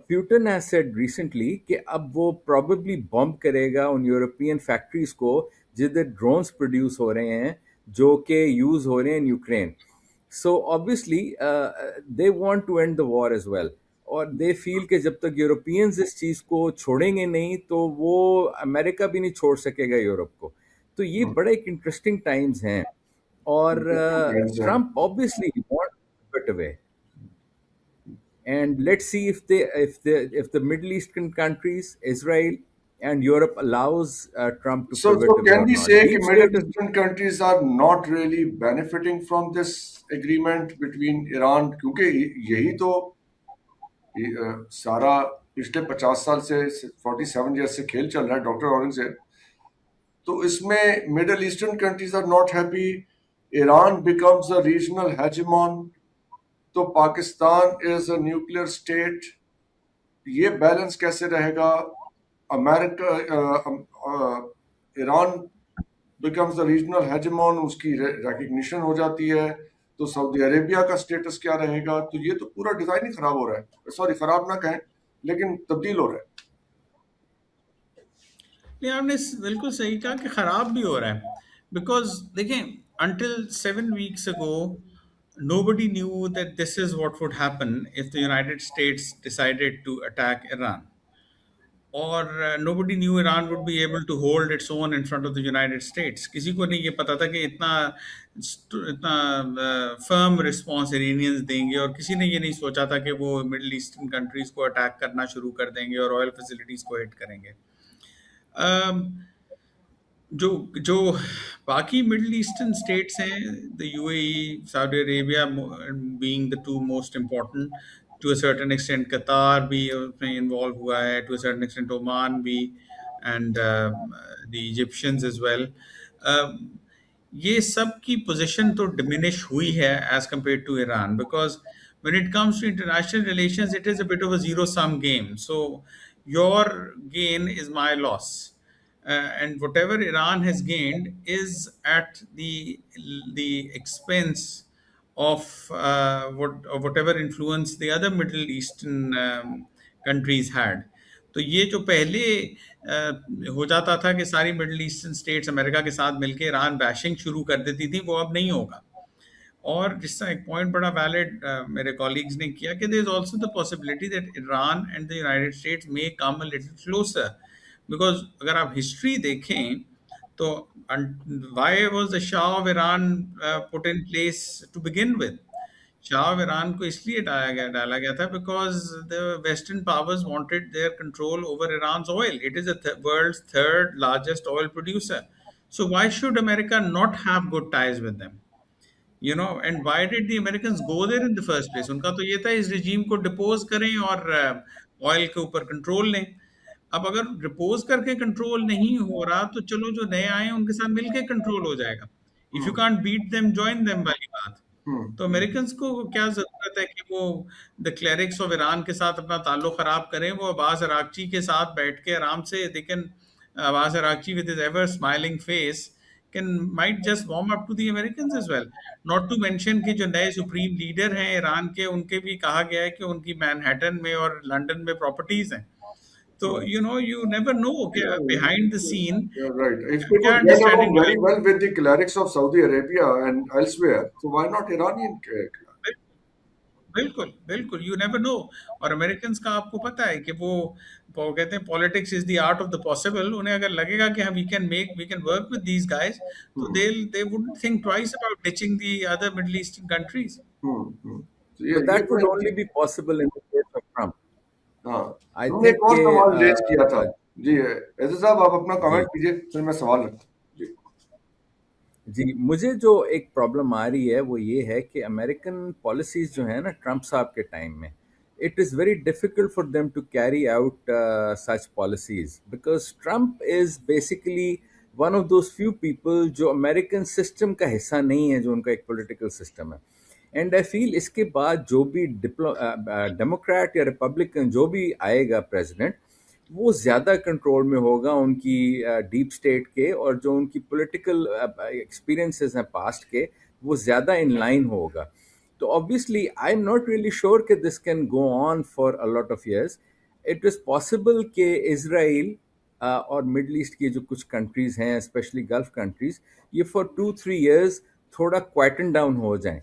प्यूटन हैज सेड रिसेंटली कि अब वो प्रोबेबली बॉम्ब करेगा उन यूरोपियन फैक्ट्रीज को जिधर ड्रोन्स प्रोड्यूस हो रहे हैं जो कि यूज हो रहे हैं in Ukraine. So obviously they want to end the war as well, और दे फील कि जब तक यूरोपियंस इस चीज़ को छोड़ेंगे नहीं तो वो अमेरिका भी नहीं छोड़ सकेगा यूरोप को. तो ये बड़े एक इंटरेस्टिंग टाइम्स हैं, और Trump obviously want to get away. And let's see if the Middle Eastern countries, Israel and Europe allows Trump to So pivot away can or we not. say Deep that state Middle Eastern countries are not really benefiting from this agreement between Iran? क्योंकि यही तो सारा पिछले 50 साल से 47 year से खेल चल रहा है डॉक्टर औरंगजेब. तो इसमें Middle Eastern countries are not happy, Iran becomes a regional hegemon, तो Pakistan is a nuclear state. ये बैलेंस कैसे रहेगा? America Iran becomes the regional hegemon, उसकी रिकग्निशन हो जाती है, तो सऊदी अरेबिया का स्टेटस क्या रहेगा? तो ये तो पूरा डिजाइन ही खराब हो रहा है. सॉरी, खराब ना कहें, लेकिन तब्दील हो रहा है. नहीं, आपने बिल्कुल सही कहा कि खराब भी हो रहा है. बिकॉज देखें, until 7 weeks ago nobody knew that this is what would happen if the United States decided to attack Iran, or nobody knew Iran would be able to hold its own in front of the United States. किसी को नहीं ये पता था कि इतना इतना firm response Iranians देंगे, और किसी ने ये नहीं सोचा था कि वो मिडिल ईस्टर्न कंट्रीज को अटैक करना शुरू कर देंगे और ऑयल फैसिलिटीज को हिट करेंगे. जो जो बाकी मिडिल ईस्टर्न स्टेट्स हैं, the UAE, Saudi Arabia being the two most important, to a certain extent Qatar भी उसमें इन्वॉल्व हुआ है, to a certain extent Oman भी, and the Egyptians as well. ये सब की पोजीशन तो डिमिनिश हुई है as compared to Iran, because when it comes to international relations, it is a bit of a zero-sum game. So your gain is my loss. And whatever Iran has gained is at the expense of whatever influence the other Middle Eastern countries had. तो ये जो पहले हो जाता था कि सारी middle Eastern states America के साथ मिलकर ईरान बैशिंग शुरू कर देती थी, वो अब नहीं होगा. और जिस तरह एक पॉइंट बड़ा वैलिड मेरे कॉलीग्स ने किया कि there is also the possibility that Iran and the United States may come a little closer. Because अगर आप हिस्ट्री देखें तो why was the Shah of Iran put in place to begin with? शाह of Iran को इसलिए डाला गया था because the Western powers wanted their control over Iran's oil. It is the world's third largest oil producer. So why should America not have good ties with them? And why did the Americans go there in the first place? उनका तो ये था इस regime को depots करें और oil के ऊपर कंट्रोल लें. अब अगर डिपोज करके कंट्रोल नहीं हो रहा तो चलो जो नए आए हैं उनके साथ मिलके कंट्रोल हो जाएगा. If you can't beat them join them वाली बात. तो अमेरिकन को क्या जरूरत है कि वो द क्लेरिक्स ऑफ ईरान के साथ अपना ताल्लुक खराब करें. वो अब्बास अरागची के साथ बैठ के आराम से देखें. Abbas Araghchi with his ever smiling face can might just warm up to the Americans as well. Not to mention कि जो नए सुप्रीम लीडर हैं ईरान के उनके भी कहा गया है कि उनकी मैनहट्टन में और लंदन में प्रॉपर्टीज हैं. So, you never know behind the scene. Yeah, right. If people get along very well with the clerics of Saudi Arabia and elsewhere, so why not Iranian clerics? बिल्कुल बिल्कुल. You never know. और American का आपको पता है कि वो कहते हैं politics is the art of the possible. उन्हें अगर लगेगा कि हम we can work with these guys तो they wouldn't think twice about ditching the other Middle Eastern countries. But that would only be possible in the case of Trump. I think एक और सवाल raise किया था जी. ऐसे साहब आप अपना कमेंट कीजिए फिर मैं सवाल रखता हूं. जी, मुझे जो एक प्रॉब्लम आ रही है वो ये है कि अमेरिकन पॉलिसीज जो है ना ट्रम्प साहब के टाइम में, it is very difficult for them to carry out such policies because Trump is basically one of those few people जो अमेरिकन सिस्टम का हिस्सा नहीं है, जो उनका एक पॉलिटिकल सिस्टम है. एंड आई फील इसके बाद जो भी डेमोक्रेट या रिपब्लिकन जो भी आएगा प्रेसिडेंट, वो ज़्यादा कंट्रोल में होगा उनकी डीप स्टेट के, और जो उनकी पॉलिटिकल एक्सपीरियंसेस हैं पास्ट के वो ज़्यादा इन लाइन होगा. तो obviously I am not really sure कि this can go on for a lot of years. It is possible कि इज़राइल और मिडल ईस्ट की जो कुछ कंट्रीज़ हैं, स्पेशली गल्फ कंट्रीज़, ये फॉर 2-3 ईयर्स थोड़ा क्वाइटन डाउन हो जाएं.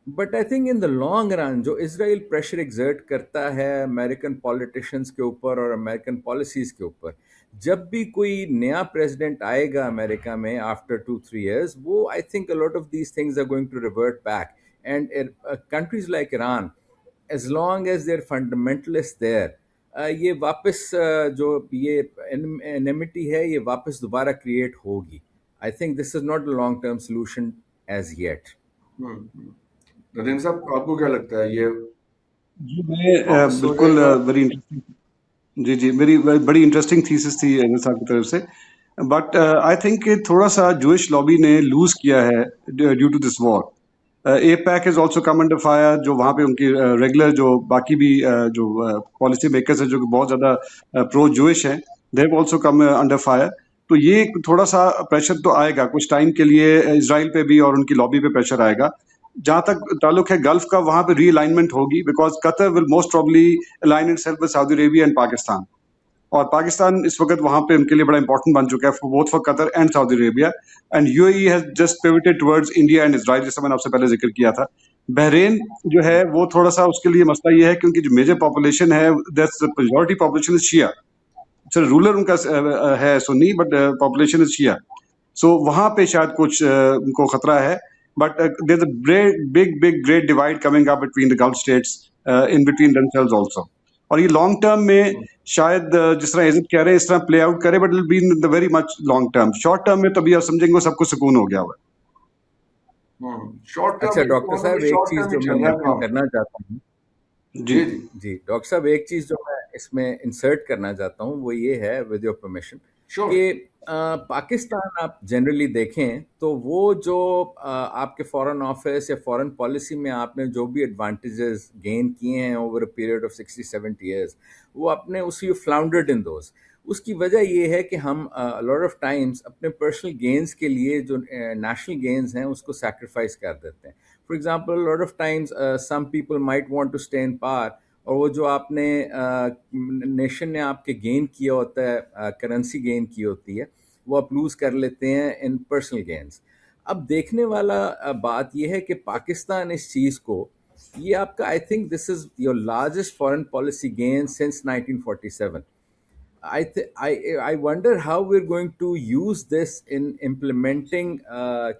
But I think in the long run जो इसराइल प्रेशर एग्जर्ट करता है अमेरिकन पॉलिटिशियंस के ऊपर और अमेरिकन पॉलिसीज़ के ऊपर, जब भी कोई नया प्रेसिडेंट आएगा अमेरिका में आफ्टर 2-3 years, वो I think a lot of these things are going to revert back. And countries like Iran, as long as there fundamentalist there, ये वापस जो ये एनिमिटी है ये वापस दोबारा क्रिएट होगी. I think this is not a long term solution as yet. Nadeem साहब आपको क्या लगता है ये? जी मैं बिल्कुल वेरी इंटरेस्टिंग जी मेरी बड़ी इंटरेस्टिंग थीसिस थी अनिल साहब की तरफ से. बट आई थिंक थोड़ा सा जूइश लॉबी ने लूज किया है due to this war. APAC is also come under fire. जो वहाँ पे उनकी रेगुलर जो बाकी भी जो पॉलिसी मेकर्स है जो कि बहुत ज़्यादा प्रो जूइश हैं, they have also come under fire. तो ये थोड़ा सा प्रेशर तो आएगा कुछ टाइम के लिए इसराइल पे भी, और उनकी लॉबी पे प्रेशर आएगा. जहां तक ताल्लुक है गल्फ का, वहां पे रीअलाइनमेंट होगी because Qatar will most probably align itself with Saudi Arabia and Pakistan. और पाकिस्तान इस वक्त वहां पे उनके लिए बड़ा इंपॉर्टेंट बन चुका है both for Qatar and Saudi Arabia. And UAE has just pivoted towards India and Israel, जैसा मैंने आपसे पहले जिक्र किया था. बहरेन जो है वो थोड़ा सा उसके लिए मसला ये है क्योंकि जो मेजर पॉपुलेशन है, that's the majority population is Shia. Sir ruler उनका है सुन्नी, but population is Shia. So वहां पे शायद कुछ उनको खतरा है. But there's a big great divide coming up between the Gulf states in between themselves also. और ये लॉन्ग टर्म में शायद जिस तरह इज़्ज़त कह रहे हैं इस तरह प्ले आउट करे, but it will be in the very much long term. Short term में तभी आप समझेंगे सब कुछ सुकून हो गया हुआ है. अच्छा डॉक्टर साहब, एक चीज जो मैं मेंशन करना चाहता हूँ जी डॉक्टर साहब, एक चीज जो मैं इसमें इंसर्ट करना चाहता हूँ वो ये है, विद योर परमिशन, कि पाकिस्तान आप जनरली देखें तो वो जो आपके फॉरेन ऑफिस या फॉरेन पॉलिसी में आपने जो भी एडवांटेजेस गेन किए हैं over a period of 60-70 years, वो आपने उसकी फ्लाउंडर्ड इन दोज. उसकी वजह ये है कि हम लॉट ऑफ टाइम्स अपने पर्सनल गेन्स के लिए जो नेशनल गेन्स हैं उसको सैक्रिफाइस कर देते हैं. For example lot of times some people might want to stay in power, और वो जो आपने नेशन ने आपके गेन किया होता है, करेंसी गेन की होती है, वो आप लूज़ कर लेते हैं इन पर्सनल गेन्स. अब देखने वाला बात यह है कि पाकिस्तान इस चीज़ को, ये आपका आई think this is your largest foreign policy gain since 1947. I wonder how we're going to use this in implementing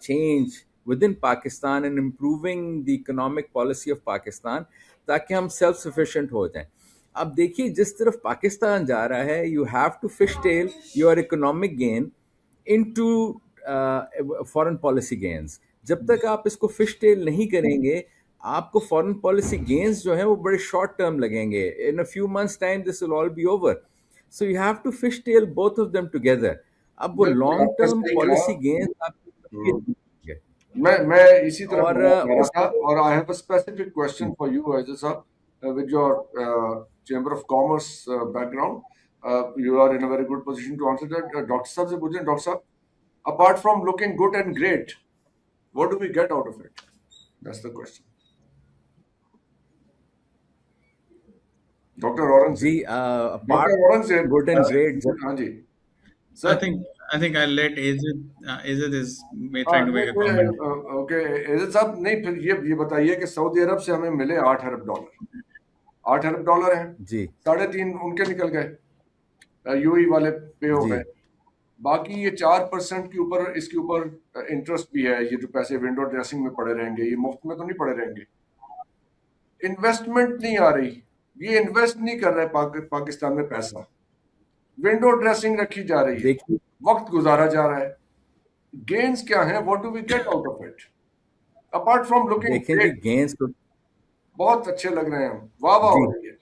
change within Pakistan and improving the economic policy of Pakistan, ताकि हम सेल्फ सफिशिएंट हो जाएं. अब देखिए जिस तरफ पाकिस्तान जा रहा है, you have to fish tail your economic gain into foreign policy gains. जब तक आप इसको फिश टेल नहीं करेंगे, आपको फॉरेन पॉलिसी गेन्स जो है वो बड़े शॉर्ट टर्म लगेंगे. In a few months time this will all be over. So you have to fish tail both of them together. अब वो बिल्कुल लॉन्ग आपका टर्म सही कहा। पॉलिसी गेन्स हम्म, आपके मैं इसी तरफ और कह रहा उस था, और I have a specific question for you एज साहब, with your chamber of commerce background, you are in a very good position to answer that. Doctor साहब से पूछें, डॉक्टर साहब, apart from looking good and great, what do we get out of it? That's the question. Doctor Aurangzeb, जी doctor apart Aurangzeb, good and great. हाँ जी I sir. think I'll let Azid. Azid is trying to make a comment. Okay Ejaz साहब, नहीं फिर ये बताइए कि Saudi अरब से हमें मिले $8 अरब. $8 अरब हैं, जी 3.5 उनके निकल गए, यूएई वाले पे हो जी गए. बाकी ये 4% के ऊपर, इसके ऊपर इंटरेस्ट भी है. ये जो पैसे विंडो ड्रेसिंग में पड़े रहेंगे, ये मुफ्त में तो नहीं पड़े रहेंगे. इन्वेस्टमेंट नहीं आ रही, ये इन्वेस्ट नहीं कर रहे पाकिस्तान में पैसा. विंडो ड्रेसिंग रखी जा रही है, देखिए वक्त गुजारा जा रहा है. गेन्स क्या है? What do we get out of it apart from looking देखें जी ग्रेट? गेंस को बहुत अच्छे लग रहे हैं हम, वाह वाह जी हो रही है.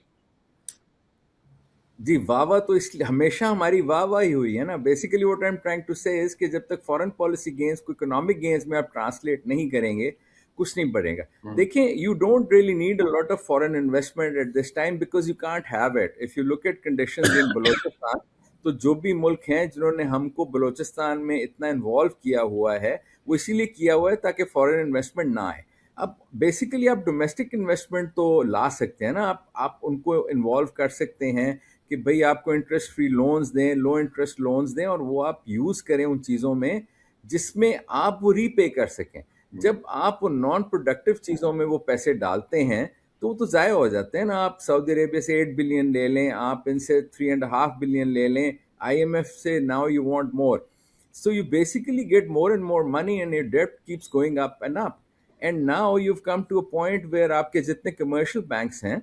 जी वाह वाह तो इसलिए हमेशा हमारी वाह वाह ही हुई है ना. Basically what I am trying to say is कि जब तक फॉरेन पॉलिसी गेन्स को इकोनॉमिक गेन्स में आप ट्रांसलेट नहीं करेंगे, कुछ नहीं बढ़ेगा. देखें, you don't really need a lot of foreign investment at this time because you can't have it. If you look at conditions in Balochistan, तो जो भी मुल्क हैं जिन्होंने हमको बलोचिस्तान में इतना इन्वॉल्व किया हुआ है, वो इसीलिए किया हुआ है ताकि फॉरेन इन्वेस्टमेंट ना आए. अब बेसिकली आप डोमेस्टिक इन्वेस्टमेंट तो ला सकते हैं ना, आप उनको इन्वॉल्व कर सकते हैं कि भाई आपको इंटरेस्ट फ्री लोन्स दें, लो इंटरेस्ट लोन्स दें, और वो आप यूज़ करें उन चीज़ों में जिसमें आप वो रीपे कर सकें. जब आप वो नॉन प्रोडक्टिव चीज़ों में वो पैसे डालते हैं तो वो तो ज़ाया हो जाते हैं ना. आप सऊदी अरेबिया से 8 बिलियन ले लें, आप इनसे 3.5 बिलियन ले लें, IMF से now you want more. So you basically get more and more money and your debt keeps going up and up. And now you've come to a point where आपके जितने commercial banks हैं,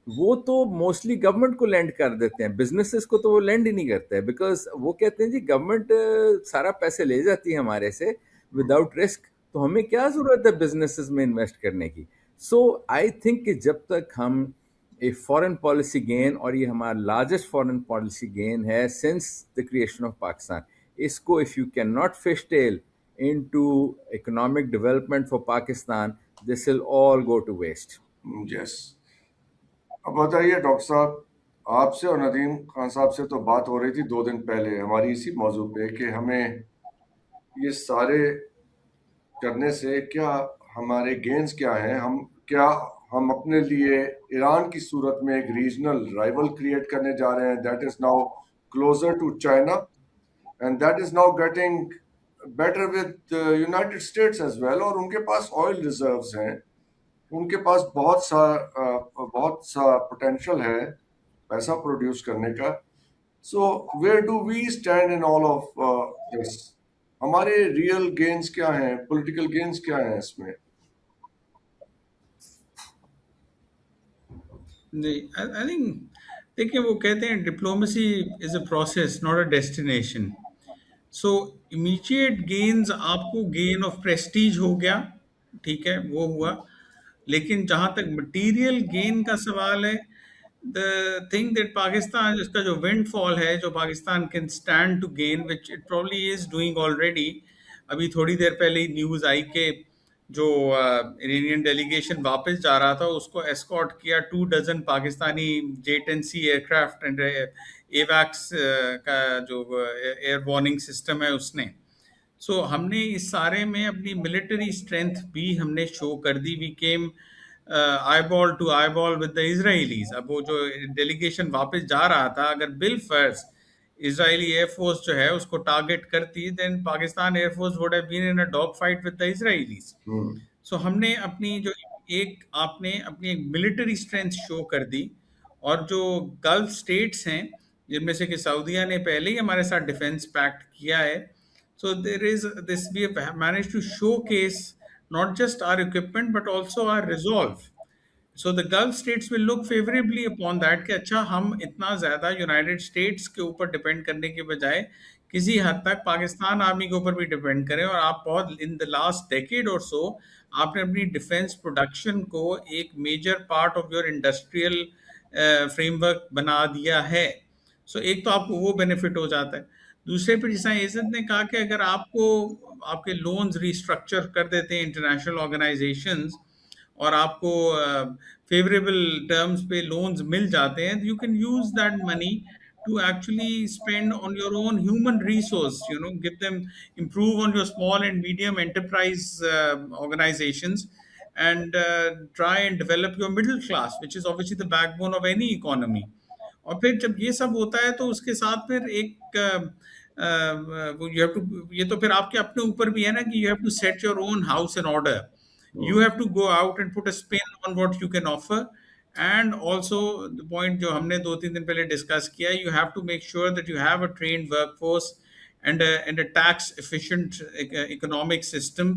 वो तो mostly government को land कर देते हैं. Businesses को तो वो लेंड ही नहीं करते हैं, बिकॉज वो कहते हैं जी गवर्नमेंट सारा पैसे ले जाती है हमारे से विदाउट रिस्क, तो हमें क्या जरूरत है बिजनेसेस में इन्वेस्ट करने की. सो आई थिंक कि जब तक हम ए फॉरेन पॉलिसी गेन, और ये हमारा लार्जेस्ट फॉरेन पॉलिसी गेन है since the creation of Pakistan, इसको if you can not fish tail into economic development for Pakistan, this will all go to waste. Yes. अब बताइए डॉक्टर साहब, आपसे और नदीम खान साहब से तो बात हो रही थी 2 दिन पहले हमारी इसी मौजू पे कि हमें ये सारे करने से क्या हमारे गेन्स क्या हैं. हम अपने लिए ईरान की सूरत में एक रीजनल राइवल क्रिएट करने जा रहे हैं, that is now closer to China, and that is now getting better with United States as well. और उनके पास ऑयल रिजर्व्स हैं, उनके पास बहुत सा पोटेंशियल है पैसा प्रोड्यूस करने का. So where do we stand in all of this? हमारे रियल गेन्स क्या हैं, पॉलिटिकल गेन्स क्या हैं इसमें? नहीं, आई थिंक देखिए, वो कहते हैं diplomacy is a process not a destination. So immediate gains, आपको गेन ऑफ प्रेस्टीज हो गया, ठीक है, वो हुआ. लेकिन जहाँ तक मटेरियल गेन का सवाल है, द थिंग दैट पाकिस्तान, इसका जो विंडफॉल है जो Pakistan can stand to gain, which it probably is doing already. अभी थोड़ी देर पहले ही न्यूज़ आई कि जो इरानियन डेलीगेशन वापस जा रहा था, उसको एस्कॉर्ट किया 2 dozen Pakistani J-10C aircraft and एवैक्स का जो एयर वार्निंग सिस्टम है उसने. सो हमने इस सारे में अपनी मिलिट्री स्ट्रेंथ भी हमने शो कर दी. We came eyeball to eyeball with the Israelis. अब वो जो डेलीगेशन वापस जा रहा था, अगर बिल फर्ज इजरायली एयरफोर्स जो है उसको टारगेट करती, then Pakistan air force would have been in a dog fight with the Israelis. सो हमने अपनी जो आपने अपनी एक मिलिट्री स्ट्रेंथ शो कर दी. और जो गल्फ स्टेट्स हैं जिनमें से कि सऊदीया ने पहले ही हमारे साथ डिफेंस पैक्ट किया है. So there is this, we have managed to showcase not just our equipment but also our resolve. So the Gulf states will look favorably upon that कि अच्छा हम इतना ज़्यादा यूनाइटेड स्टेट्स के ऊपर डिपेंड करने के बजाय किसी हद तक पाकिस्तान आर्मी के ऊपर भी डिपेंड करें. और आप बहुत इन द लास्ट डेकेड और सो आपने अपनी डिफेंस प्रोडक्शन को एक major part of your industrial framework बना दिया है. सो एक तो आपको वो बेनिफिट हो जाता है. दूसरे पर जैसा इज्जत ने कहा कि अगर आपको आपके लोन्स रिस्ट्रक्चर कर देते हैं इंटरनेशनल ऑर्गेनाइजेशंस और आपको फेवरेबल टर्म्स पे लोन्स मिल जाते हैं, you can use that money to actually spend on your own human resource, give them, improve on your small and medium enterprise organizations, and try and develop your middle class, which is obviously the backbone of any economy. और फिर जब ये सब होता है तो उसके साथ फिर एक यू हैव टू, ये तो फिर आपके अपने ऊपर भी है ना कि you have to set your own house in order. You have to go out and put a spin on what you can offer. And also the point जो हमने 2-3 दिन पहले डिस्कस किया, you have to make sure that you have a trained workforce and a tax efficient economic system.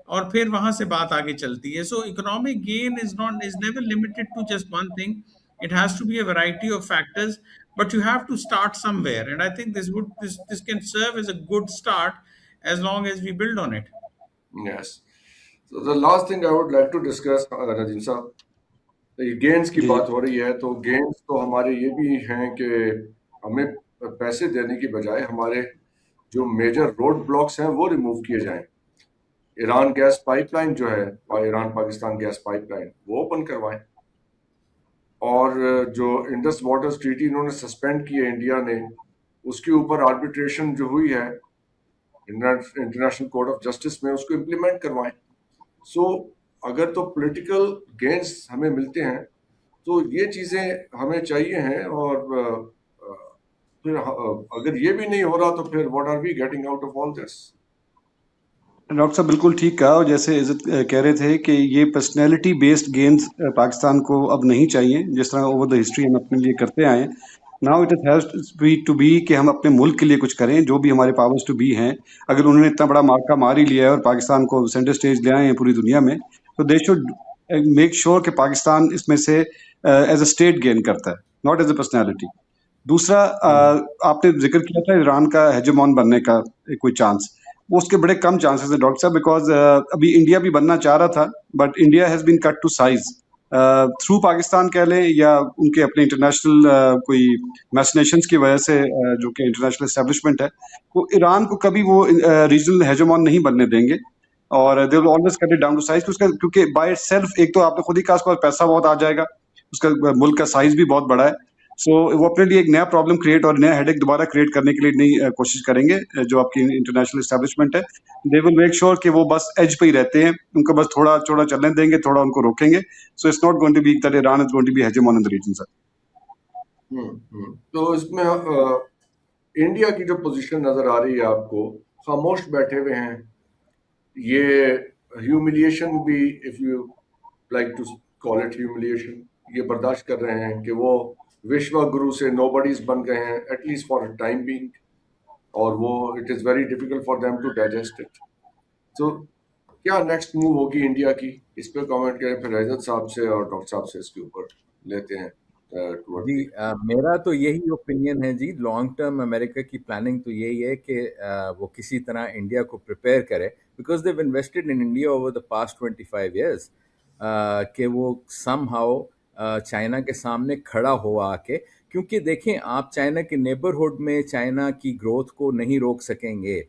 और फिर वहां से बात आगे चलती है. So economic gain is never limited to just one thing. It has to be a variety of factors, but you have to start somewhere. And I think this can serve as a good start as long as we build on it. Yes. So the last thing I would like to discuss, Nadeem साहब, gains की जी बात हो रही है, तो gains तो हमारे ये भी हैं कि हमें पैसे देने की बजाय हमारे जो मेजर रोड ब्लॉक्स हैं वो रिमूव किए जाएं. ईरान गैस पाइपलाइन जो है, ईरान पाकिस्तान गैस पाइपलाइन, वो ओपन करवाएं. और जो इंडस वाटर्स ट्रीटी इन्होंने सस्पेंड की है इंडिया ने, उसके ऊपर आर्बिट्रेशन जो हुई है इंटरनेशनल कोर्ट ऑफ जस्टिस में, उसको इम्प्लीमेंट करवाएं. सो अगर तो पॉलिटिकल गेन्स हमें मिलते हैं तो ये चीज़ें हमें चाहिए हैं. और फिर अगर ये भी नहीं हो रहा तो फिर what are we getting out of all this? Doctor साहब बिल्कुल ठीक कहा. और जैसे इज्जत कह रहे थे कि ये पर्सनैलिटी बेस्ड गेम्स पाकिस्तान को अब नहीं चाहिए, जिस तरह ओवर द हिस्ट्री हम अपने लिए करते आए. Now it has to be कि हम अपने मुल्क के लिए कुछ करें, जो भी हमारे पावर्स टू बी हैं. अगर उन्होंने इतना बड़ा मार्का मार ही लिया है और पाकिस्तान को सेंटर स्टेज ले आए हैं पूरी दुनिया में, तो दे शुड मेक श्योर कि पाकिस्तान इसमें से एज अ स्टेट गेन करता है, नॉट एज अ पर्सनैलिटी. दूसरा, आपने जिक्र किया था ईरान का हेजेमॉन बनने का कोई चांस. वो उसके बड़े कम चांसेस हैं डॉक्टर साहब, बिकॉज अभी इंडिया भी बनना चाह रहा था, but India has been cut to size through Pakistan कह लें, या उनके अपने इंटरनेशनल कोई मैचनेशंस की वजह से, जो कि इंटरनेशनल एस्टेब्लिशमेंट है, वो ईरान को कभी वो रीजनल हेजेमॉन नहीं बनने देंगे. और they will always cut it down to size, क्योंकि बाय सेल्फ एक तो आपने खुद ही कहा, उसका पैसा बहुत आ जाएगा, उसका मुल्क का साइज भी बहुत बड़ा है. सो वो अपने लिए एक नया प्रॉब्लम क्रिएट और नया हेडेक दोबारा क्रिएट करने के लिए नई कोशिश करेंगे. जो आपकी इंटरनेशनल एस्टेब्लिशमेंट है, दे विल मेक श्योर कि वो बस एज पे ही रहते हैं, उनको बस थोड़ा थोड़ा चलने देंगे, थोड़ा उनको रोकेंगे. So it's not going to be that Iran is going to be hegemon in the region, sir. तो इसमें इंडिया की जो पोजीशन नजर आ रही है आपको, खामोश बैठे हुए हैं, ये ह्यूमिलिएशन भी, if you like to call it humiliation, ये बर्दाश्त कर रहे हैं कि वो विश्व गुरु से नोबडीज बन गए हैं, at least for a time being, और वो it is very difficult for them to digest it. तो क्या नेक्स्ट मूव होगी इंडिया की, इस पर कमेंट करें, फिर इज्जत साहब से और डॉक्टर साहब से इसके ऊपर लेते हैं. जी, मेरा तो यही ओपिनियन है जी. लॉन्ग टर्म अमेरिका की प्लानिंग तो यही है कि वो किसी तरह इंडिया को प्रिपेयर करे, because they've invested in India over the past 25 years, कि वो समहाउ चाइना के सामने खड़ा हो आके. क्योंकि देखें, आप चाइना के नेबरहुड में चाइना की ग्रोथ को नहीं रोक सकेंगे,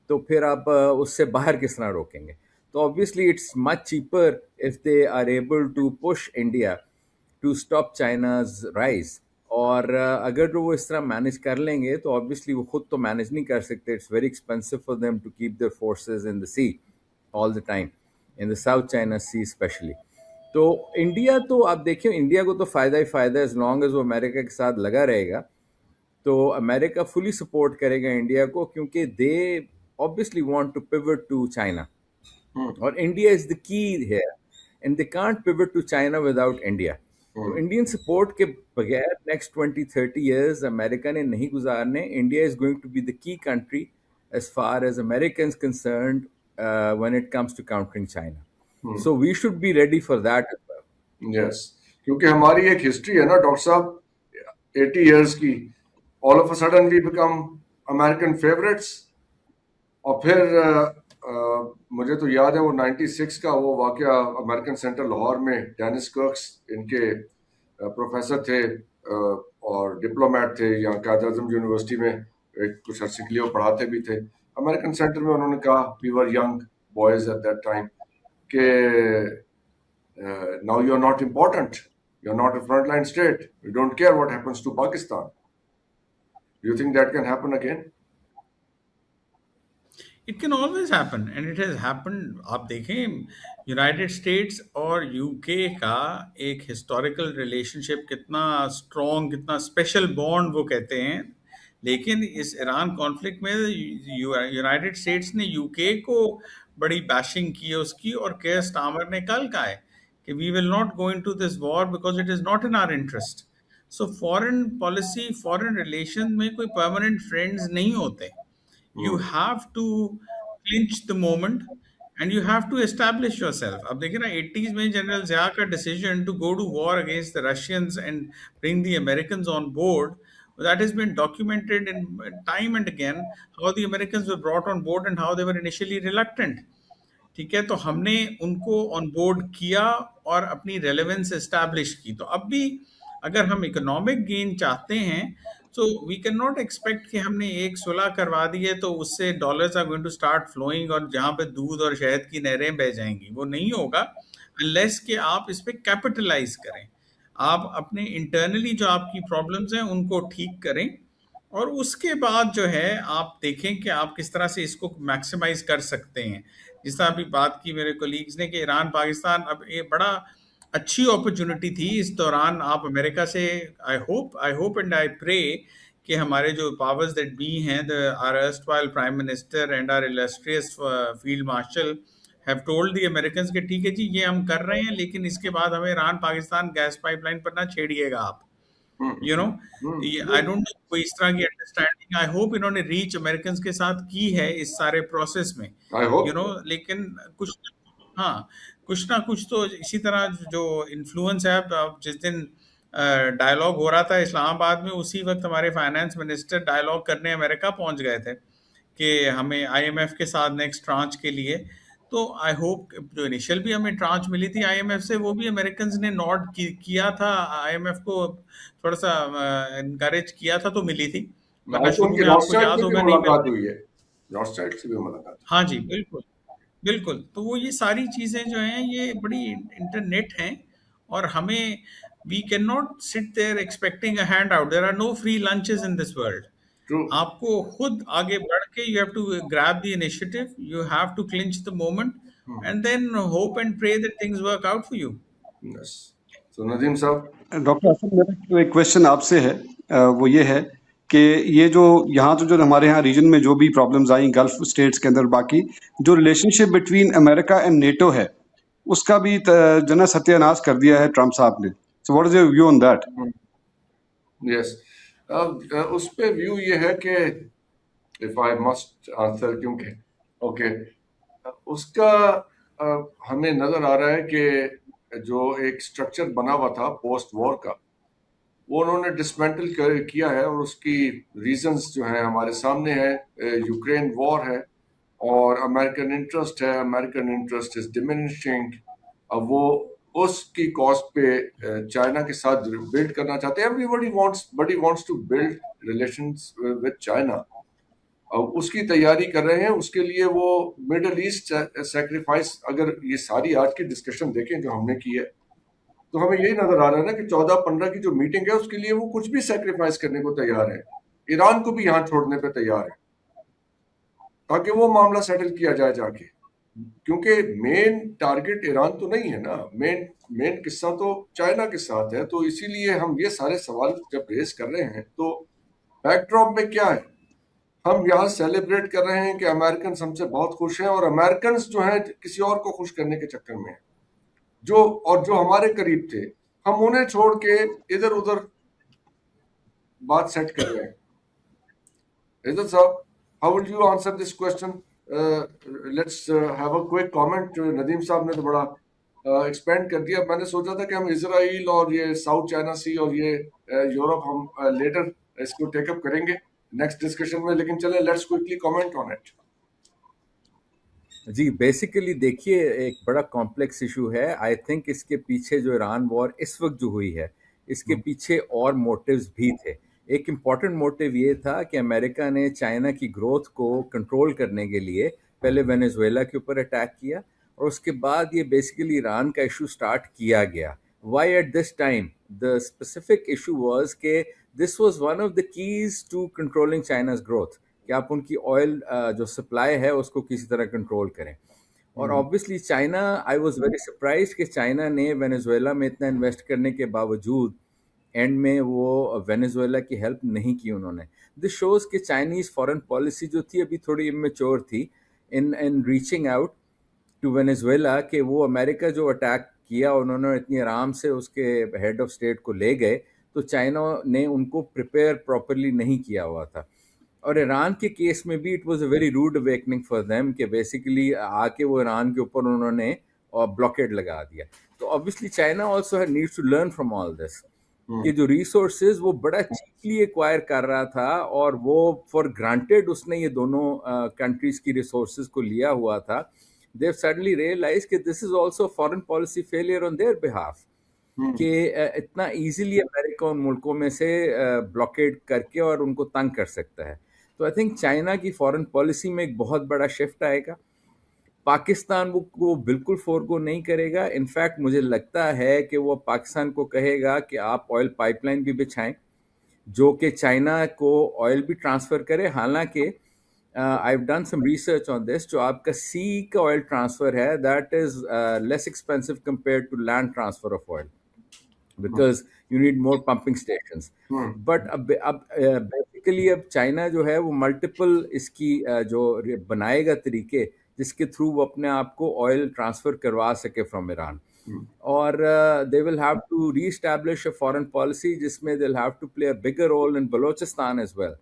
तो फिर आप उससे बाहर किस तरह रोकेंगे? तो obviously it's much cheaper if they are able to push India to stop China's rise. और अगर वो इस तरह मैनेज कर लेंगे तो ऑब्वियसली वो खुद तो मैनेज नहीं कर सकते. It's very expensive for them to keep their forces in the sea all the time, in the South China Sea specially. तो इंडिया तो आप देखिए, इंडिया को तो फ़ायदा ही फ़ायदा है, एज लॉन्ग एज वो अमेरिका के साथ लगा रहेगा. तो अमेरिका फुली सपोर्ट करेगा इंडिया को, क्योंकि they obviously want to pivot to China, और India is the key here, and they can't pivot to China without India. तो इंडियन सपोर्ट के बगैर नेक्स्ट 20-30 इयर्स अमेरिका ने नहीं गुजारने. India is going to be the key country as far as Americans concerned when it comes to countering China. So we should be ready for that as well. Yes, क्योंकि हमारी एक history है ना doctor साहब 80 years की. All of a sudden we become American favourites. और फिर मुझे तो याद है वो 96 का वो वाकया अमेरिकन सेंटर लाहौर में. डेनिस कर्क्स इनके प्रोफेसर थे और डिप्लोमेट थे यहाँ कायद-ए-आज़म यूनिवर्सिटी में. एक कुछ अर्से के लिए वो पढ़ाते भी थे अमेरिकन सेंटर में. उन्होंने कहा we were young boys at that time कि now you are not important, you are not a front line state, you don't care what happens to Pakistan. Do you think that can happen again? It can always happen and it has happened. आप देखें United States और UK का एक historical relationship कितना strong, कितना special bond वो कहते हैं. लेकिन इस ईरान कॉन्फ्लिक्ट में यूनाइटेड स्टेट्स ने यूके को बड़ी बैशिंग की है उसकी. और केयर स्टार्मर ने कल कहा है कि we will not go into this war because it is not in our interest. So foreign policy, foreign relation में कोई परमानेंट फ्रेंड्स नहीं होते. You have to clinch the moment and you have to establish yourself. अब देखिए ना 80s में general Zia का decision to go to war against the Russians and bring the Americans on board, that has been documented in time and again how the Americans were brought on board and how they were initially reluctant. ठीक है, तो हमने उनको on board किया और अपनी relevance establish की. तो अब भी अगर हम इकोनॉमिक गेन चाहते हैं तो वी कैन नॉट एक्सपेक्ट कि हमने एक सुलह करवा दी है तो उससे dollars are going to start flowing और जहाँ पे दूध और शहद की नहरें बह जाएंगी. वो नहीं होगा अनलेस कि आप इस पे कैपिटलाइज करें. आप अपने इंटरनली जो आपकी प्रॉब्लम्स हैं उनको ठीक करें और उसके बाद जो है आप देखें कि आप किस तरह से इसको मैक्सिमाइज कर सकते हैं. जिस तरह अभी बात की मेरे कोलीग्स ने कि ईरान पाकिस्तान, अब ये बड़ा अच्छी अपॉर्चुनिटी थी इस दौरान. आप अमेरिका से I hope and I pray कि हमारे जो पावर्स दैट बी हैं, our erstwhile prime minister and our illustrious field marshal have told the Americans कि ठीक है जी ये हम कर रहे हैं लेकिन इसके बाद हमें ईरान पाकिस्तान गैस पाइपलाइन पर ना छेड़िएगा आप. You know, I don't know कोई इस तरह की अंडरस्टैंडिंग आई होप इन्होंने रीच अमेरिकन के साथ की है इस सारे प्रोसेस में. यू नो, लेकिन कुछ ना कुछ तो इसी तरह जो इन्फ्लुएंस है. अब जिस दिन डायलॉग हो रहा था इस्लामाबाद में, उसी वक्त हमारे फाइनेंस मिनिस्टर डायलॉग करने अमेरिका पहुंच गए थे कि हमें IMF के साथ नेक्स्ट ट्रांच के लिए. तो आई होप जो इनिशियल भी हमें ट्रांच मिली थी IMF से वो भी अमेरिकन ने नॉट किया था, IMF को थोड़ा सा इनकरेज किया था तो मिली थी. शुरू में आपको याद होगा नहीं. हाँ जी, बिल्कुल. तो वो ये सारी चीजें जो हैं ये बड़ी इंटरनेट हैं और हमें we can not sit there expecting a handout. There are no free lunches in this world. आपको खुद आगे बढ़ के you have to grab the initiative, you have to clinch the moment and then hope and pray that things work out for you. Yes. So Nadeem साहब, doctor Hasan, मेरा एक question आपसे है, वो ये है कि ये जो यहाँ तो जो हमारे यहाँ रीजन में जो भी प्रॉब्लम्स आई गल्फ स्टेट्स के अंदर, बाकी जो relationship between America and NATO है उसका भी जो ना सत्यानाश कर दिया है ट्रम्प साहब ने. So what is your view on that? Yes, उस पे व्यू ये है कि इफ आई मस्ट आंसर, क्योंकि ओके उसका हमें नजर आ रहा है कि जो एक स्ट्रक्चर बना हुआ था पोस्ट वॉर का वो उन्होंने डिसमेंटल किया है और उसकी रीजंस जो हैं हमारे सामने है. यूक्रेन वॉर है और अमेरिकन इंटरेस्ट है. American interest is diminishing. अब वो उसकी कॉस्ट पे चाइना के साथ बिल्ड करना चाहते हैं. Everybody wants to build relations with China. अब उसकी तैयारी कर रहे हैं. उसके लिए वो मिडल ईस्ट सेक्रीफाइस, अगर ये सारी आज की डिस्कशन देखें जो हमने की है तो हमें यही नजर आ रहा है ना कि 14-15 की जो मीटिंग है उसके लिए वो कुछ भी सेक्रीफाइस करने को तैयार है. ईरान को भी यहाँ छोड़ने पे तैयार है ताकि वो मामला सेटल किया जाए जाके, क्योंकि मेन टारगेट ईरान तो नहीं है ना. मेन किस्सा तो चाइना के साथ है. तो इसीलिए हम ये सारे सवाल जब रेस कर रहे हैं तो बैकड्रॉप में क्या है, हम यहाँ सेलिब्रेट कर रहे हैं कि अमेरिकन हमसे बहुत खुश हैं और अमेरिकन जो हैं किसी और को खुश करने के चक्कर में हैं. जो हमारे करीब थे, हम उन्हें छोड़ के इधर उधर बात सेट कर रहे हैं। Izzat sir, how would you answer this question? Let's have a quick comment. Nadeem साहब ने तो बड़ा एक्सपेंड कर दिया। मैंने सोचा था कि हम इजराइल और ये साउथ चाइना सी और ये यूरोप हम लेटर इसको टेकअप करेंगे नेक्स्ट डिस्कशन में, लेकिन चले let's quickly comment on it. जी, बेसिकली देखिए एक बड़ा कॉम्प्लेक्स इशू है। आई थिंक इसके पीछे जो ईरान वॉर इस वक्त जो हुई है, इसके पीछे और मोटिव्स भी थे। एक इम्पॉर्टेंट मोटिव ये था कि अमेरिका ने चाइना की ग्रोथ को कंट्रोल करने के लिए पहले वेनेजुएला के ऊपर अटैक किया, और उसके बाद ये बेसिकली ईरान का इशू स्टार्ट किया गया। Why at this time? The specific issue was के this was one of the keys to controlling China's growth, कि आप उनकी ऑयल जो सप्लाई है उसको किसी तरह कंट्रोल करें। और obviously China, I was very surprise कि चाइना ने वेनेजुएला में इतना इन्वेस्ट करने के बावजूद एंड में वो वेनेजुएला की हेल्प नहीं की उन्होंने। दिस शोज कि चाइनीज फॉरेन पॉलिसी जो थी अभी थोड़ी इमेच्योर थी in in reaching out to Venezuela, कि वो अमेरिका जो अटैक किया उन्होंने इतनी आराम से उसके हेड ऑफ स्टेट को ले गए, तो चाइना ने उनको प्रिपेयर प्रॉपरली नहीं किया हुआ था। और ईरान के केस में भी it was a very rude awakening for them, कि बेसिकली आके वो ईरान के ऊपर उन्होंने ब्लॉकेड लगा दिया। तो obviously China also needs to learn from all this, कि जो रिसोर्सेज वो बड़ा चीपली एक्वायर कर रहा था, और वो फॉर ग्रांटेड उसने ये दोनों कंट्रीज की रिसोर्सेज को लिया हुआ था। दे हैव सडनली रियलाइज कि this is also foreign policy failure on their behalf, कि इतना इजीली अमेरिका उन मुल्कों में से ब्लॉकेड करके और उनको तंग कर सकता है। तो आई थिंक चाइना की फॉरेन पॉलिसी में एक बहुत बड़ा शिफ्ट आएगा। पाकिस्तान वो बिल्कुल फोरगो नहीं करेगा। इनफैक्ट मुझे लगता है कि वो पाकिस्तान को कहेगा कि आप ऑयल पाइपलाइन भी बिछाएं जो कि चाइना को ऑयल भी ट्रांसफ़र करे। हालांकि I have done some research on this, जो आपका सी का ऑयल ट्रांसफ़र है that is less expensive compare to land transfer of oil, because you need more pumping stations. But अब बेसिकली अब चाइना जो है वो मल्टीपल इसकी जो बनाएगा तरीके जिसके थ्रू वो अपने आप को ऑयल ट्रांसफर करवा सके फ्रॉम ईरान, और they will have to reestablish a foreign policy जिसमें they will have to play a bigger role in Balochistan as well.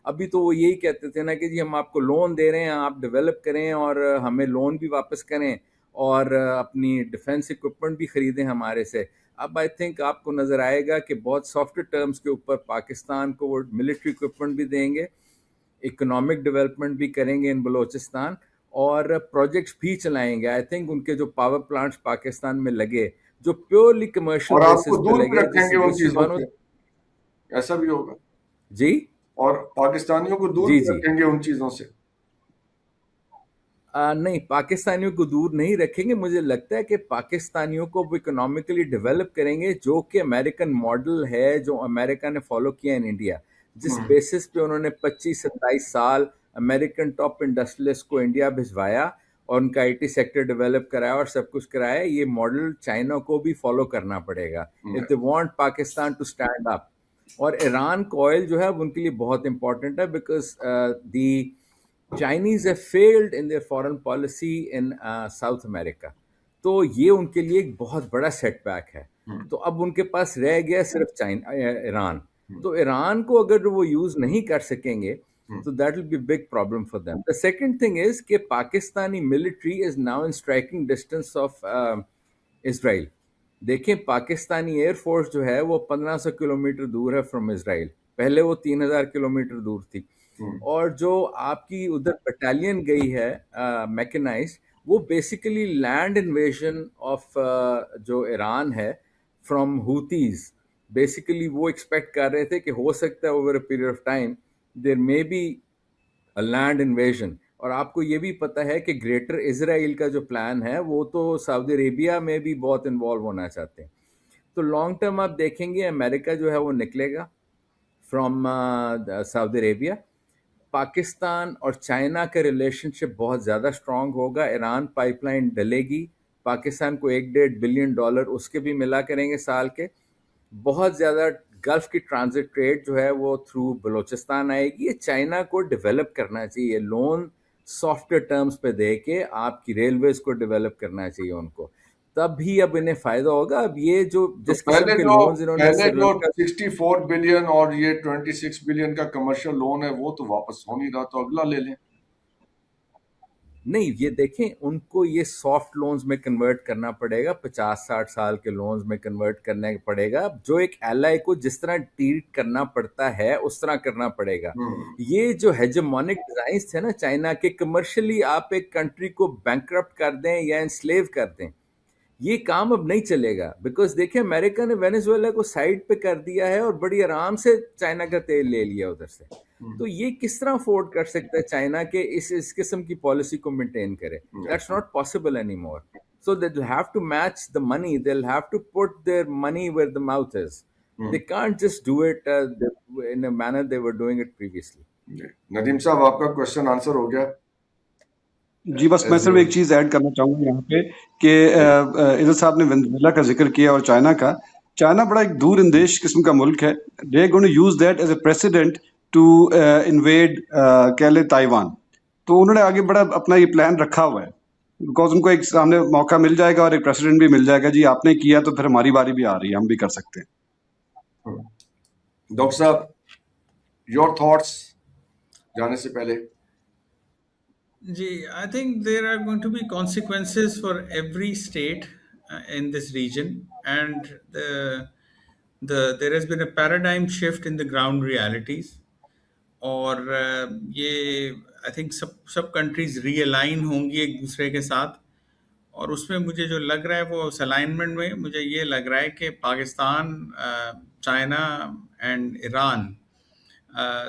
अभी तो वो यही कहते थे ना कि जी हम आपको लोन दे रहे हैं, आप डेवलप करें और हमें लोन भी वापस करें और अपनी डिफेंस इक्विपमेंट भी खरीदें हमारे से। अब आई थिंक आपको नज़र आएगा कि बहुत सॉफ्ट टर्म्स के ऊपर पाकिस्तान को वो मिलिट्री इक्विपमेंट भी देंगे, इकोनॉमिक डेवलपमेंट भी करेंगे इन बलोचिस्तान, और प्रोजेक्ट्स भी चलाएंगे। आई थिंक उनके जो पावर प्लांट्स पाकिस्तान में लगे जो प्योरली कमर्शियल और बेसिस आपको पे दूर लगे, रखेंगे उन चीजों से, ऐसा भी होगा जी, और पाकिस्तानियों को दूर जी भी जी रखेंगे उन चीजों से। नहीं, पाकिस्तानियों को दूर नहीं रखेंगे। मुझे लगता है कि पाकिस्तानियों को वो इकोनॉमिकली डेवलप करेंगे, जो कि अमेरिकन मॉडल है जो अमेरिका ने फॉलो किया इन इंडिया, जिस बेसिस पे उन्होंने 25-27 साल अमेरिकन टॉप इंडस्ट्रियलिस्ट को इंडिया भिजवाया और उनका आईटी सेक्टर डेवलप कराया और सब कुछ कराया। ये मॉडल चाइना को भी फॉलो करना पड़ेगा if they want Pakistan to stand up. और ईरान का ऑयल जो है वो उनके लिए बहुत इंपॉर्टेंट है, because the Chinese have failed in their foreign policy in South America। तो ये उनके लिए एक बहुत बड़ा सेटबैक है। तो अब उनके पास रह गया सिर्फ चाइना, ईरान। तो ईरान को अगर वो यूज नहीं कर सकेंगे तो that will be big problem for them. The second thing is कि Pakistani military is now in striking distance of Israel. देखें, पाकिस्तानी एयरफोर्स जो है वो 1500 किलोमीटर दूर है फ्रॉम इसराइल, पहले वो 3000 किलोमीटर दूर थी। और जो आपकी उधर बटालियन गई है मैकेनाइज, वो बेसिकली लैंड इन्वेजन ऑफ जो ईरान है फ्रॉम हुतीज। बेसिकली वो एक्सपेक्ट कर रहे थे कि हो सकता है over a period of time there may be a land invasion. और आपको ये भी पता है कि ग्रेटर इजराइल का जो प्लान है वो तो सऊदी अरेबिया में भी बहुत इन्वॉल्व होना चाहते हैं। तो लॉन्ग टर्म आप देखेंगे अमेरिका जो है वो निकलेगा फ्रॉम सऊदी अरेबिया। पाकिस्तान और चाइना का रिलेशनशिप बहुत ज़्यादा स्ट्रांग होगा। ईरान पाइपलाइन डलेगी, पाकिस्तान को $1.5 बिलियन उसके भी मिला करेंगे साल के। बहुत ज़्यादा गल्फ की ट्रांजिट ट्रेड जो है वो थ्रू बलूचिस्तान आएगी। ये चाइना को डेवलप करना चाहिए, लोन सॉफ्टवेयर टर्म्स पे दे के आपकी रेलवेज को डेवलप करना चाहिए उनको। तब ही अब इन्हें फायदा होगा। अब ये जो तो जिस किस्म के लोन्स इन्होंने पहले जो श्रीलंका 64 बिलियन और ये 26 बिलियन का कमर्शियल लोन है वो तो वापस हो नहीं रहा, तो अगला ले लें। नहीं, ये देखें, उनको ये सॉफ्ट लोन्स में कन्वर्ट करना पड़ेगा, 50-60 साल के लोन्स में कन्वर्ट करना पड़ेगा। जो एक एलआई को जिस तरह ट्रीट करना पड़ता है उस तरह करना पड़ेगा। ये जो हेजेमोनिक डिजाइन थे ना चाइना के, कमर्शियली आप एक कंट्री को बैंकरप्ट कर दें या एनस्लेव कर दें, ये काम अब नहीं चलेगा। बिकॉज देखिए, अमेरिका ने वेनेजुएला को साइड पे कर दिया है और बड़ी आराम से चाइना का तेल ले लिया उधर से। तो ये किस तरह अफोर्ड कर सकता है चाइना के इस किस्म की पॉलिसी को मेंटेन करे? That's not possible any more. So they have to match the money, they have to put their money where the mouth is. They can't just do it in a manner they were doing it previously. Nadeem साहब, आपका question answer हो गया? जी, बस मैं सिर्फ एक चीज add करना चाहूंगा यहाँ पे कि इधर साहब ने वेनेजुएला का जिक्र किया और चाइना का। चाइना बड़ा एक दूर अंदेश किस्म का मुल्क है। They are going to use that as a president to invade कह ले ताइवान। तो उन्होंने आगे बड़ा अपना ये प्लान रखा हुआ है, बिकॉज उनको एक सामने मौका मिल जाएगा और एक प्रेसिडेंट भी मिल जाएगा। जी, आपने किया तो फिर हमारी बारी भी आ रही है, हम भी कर सकते हैं। डॉक्टर साहब, योर थॉट्स जाने से पहले। जी, I think there are going to be consequences for every state in this region, and there has been a paradigm shift in the ground realities. और ये आई थिंक सब कंट्रीज रीअलाइन होंगी एक दूसरे के साथ, और उसमें मुझे जो लग रहा है वो उस अलाइनमेंट में मुझे ये लग रहा है कि Pakistan, China and Iran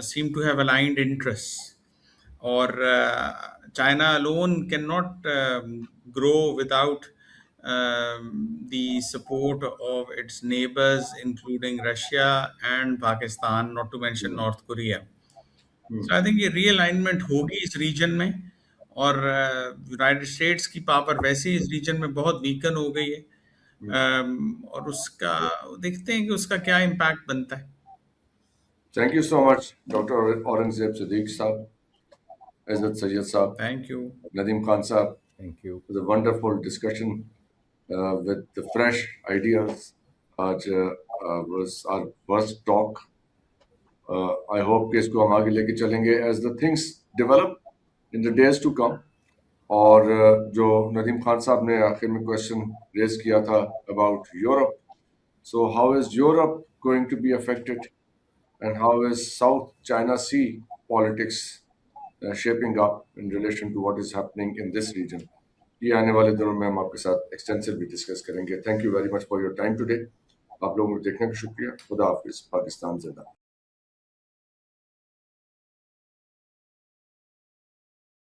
seem to have aligned interests, or China alone cannot grow without the support of its neighbors, including Russia and Pakistan, not to mention North Korea. So I think ये realignment होगी इस reason में, और United states की power वैसे ही इस reason में बहुत वीकन हो गई है, और उसका देखते हैं कि उसका क्या इम्पैक्ट बनता है। Thank you so much, Dr. Aurangzeb Siddiq Saab, Izzat Sayyed Saab, Thank you. Nadeem Khan Saab. Thank you. It was a wonderful discussion with the fresh ideas. आज was our first talk. I hope कि इसको हम आगे लेके चलेंगे as the things develop in the days to come. और जो नदीम खान साहब ने आखिर में क्वेश्चन रेज किया था about Europe. So how is Europe going to be affected? And how is South China Sea politics shaping up in relation to what is happening in this region? ये आने वाले दिनों में हम आपके साथ एक्सटेंसिवली डिस्कस करेंगे। Thank you very much for your time today. आप लोगों को देखने का शुक्रिया। खुदा हाफिज। पाकिस्तान जिंदा।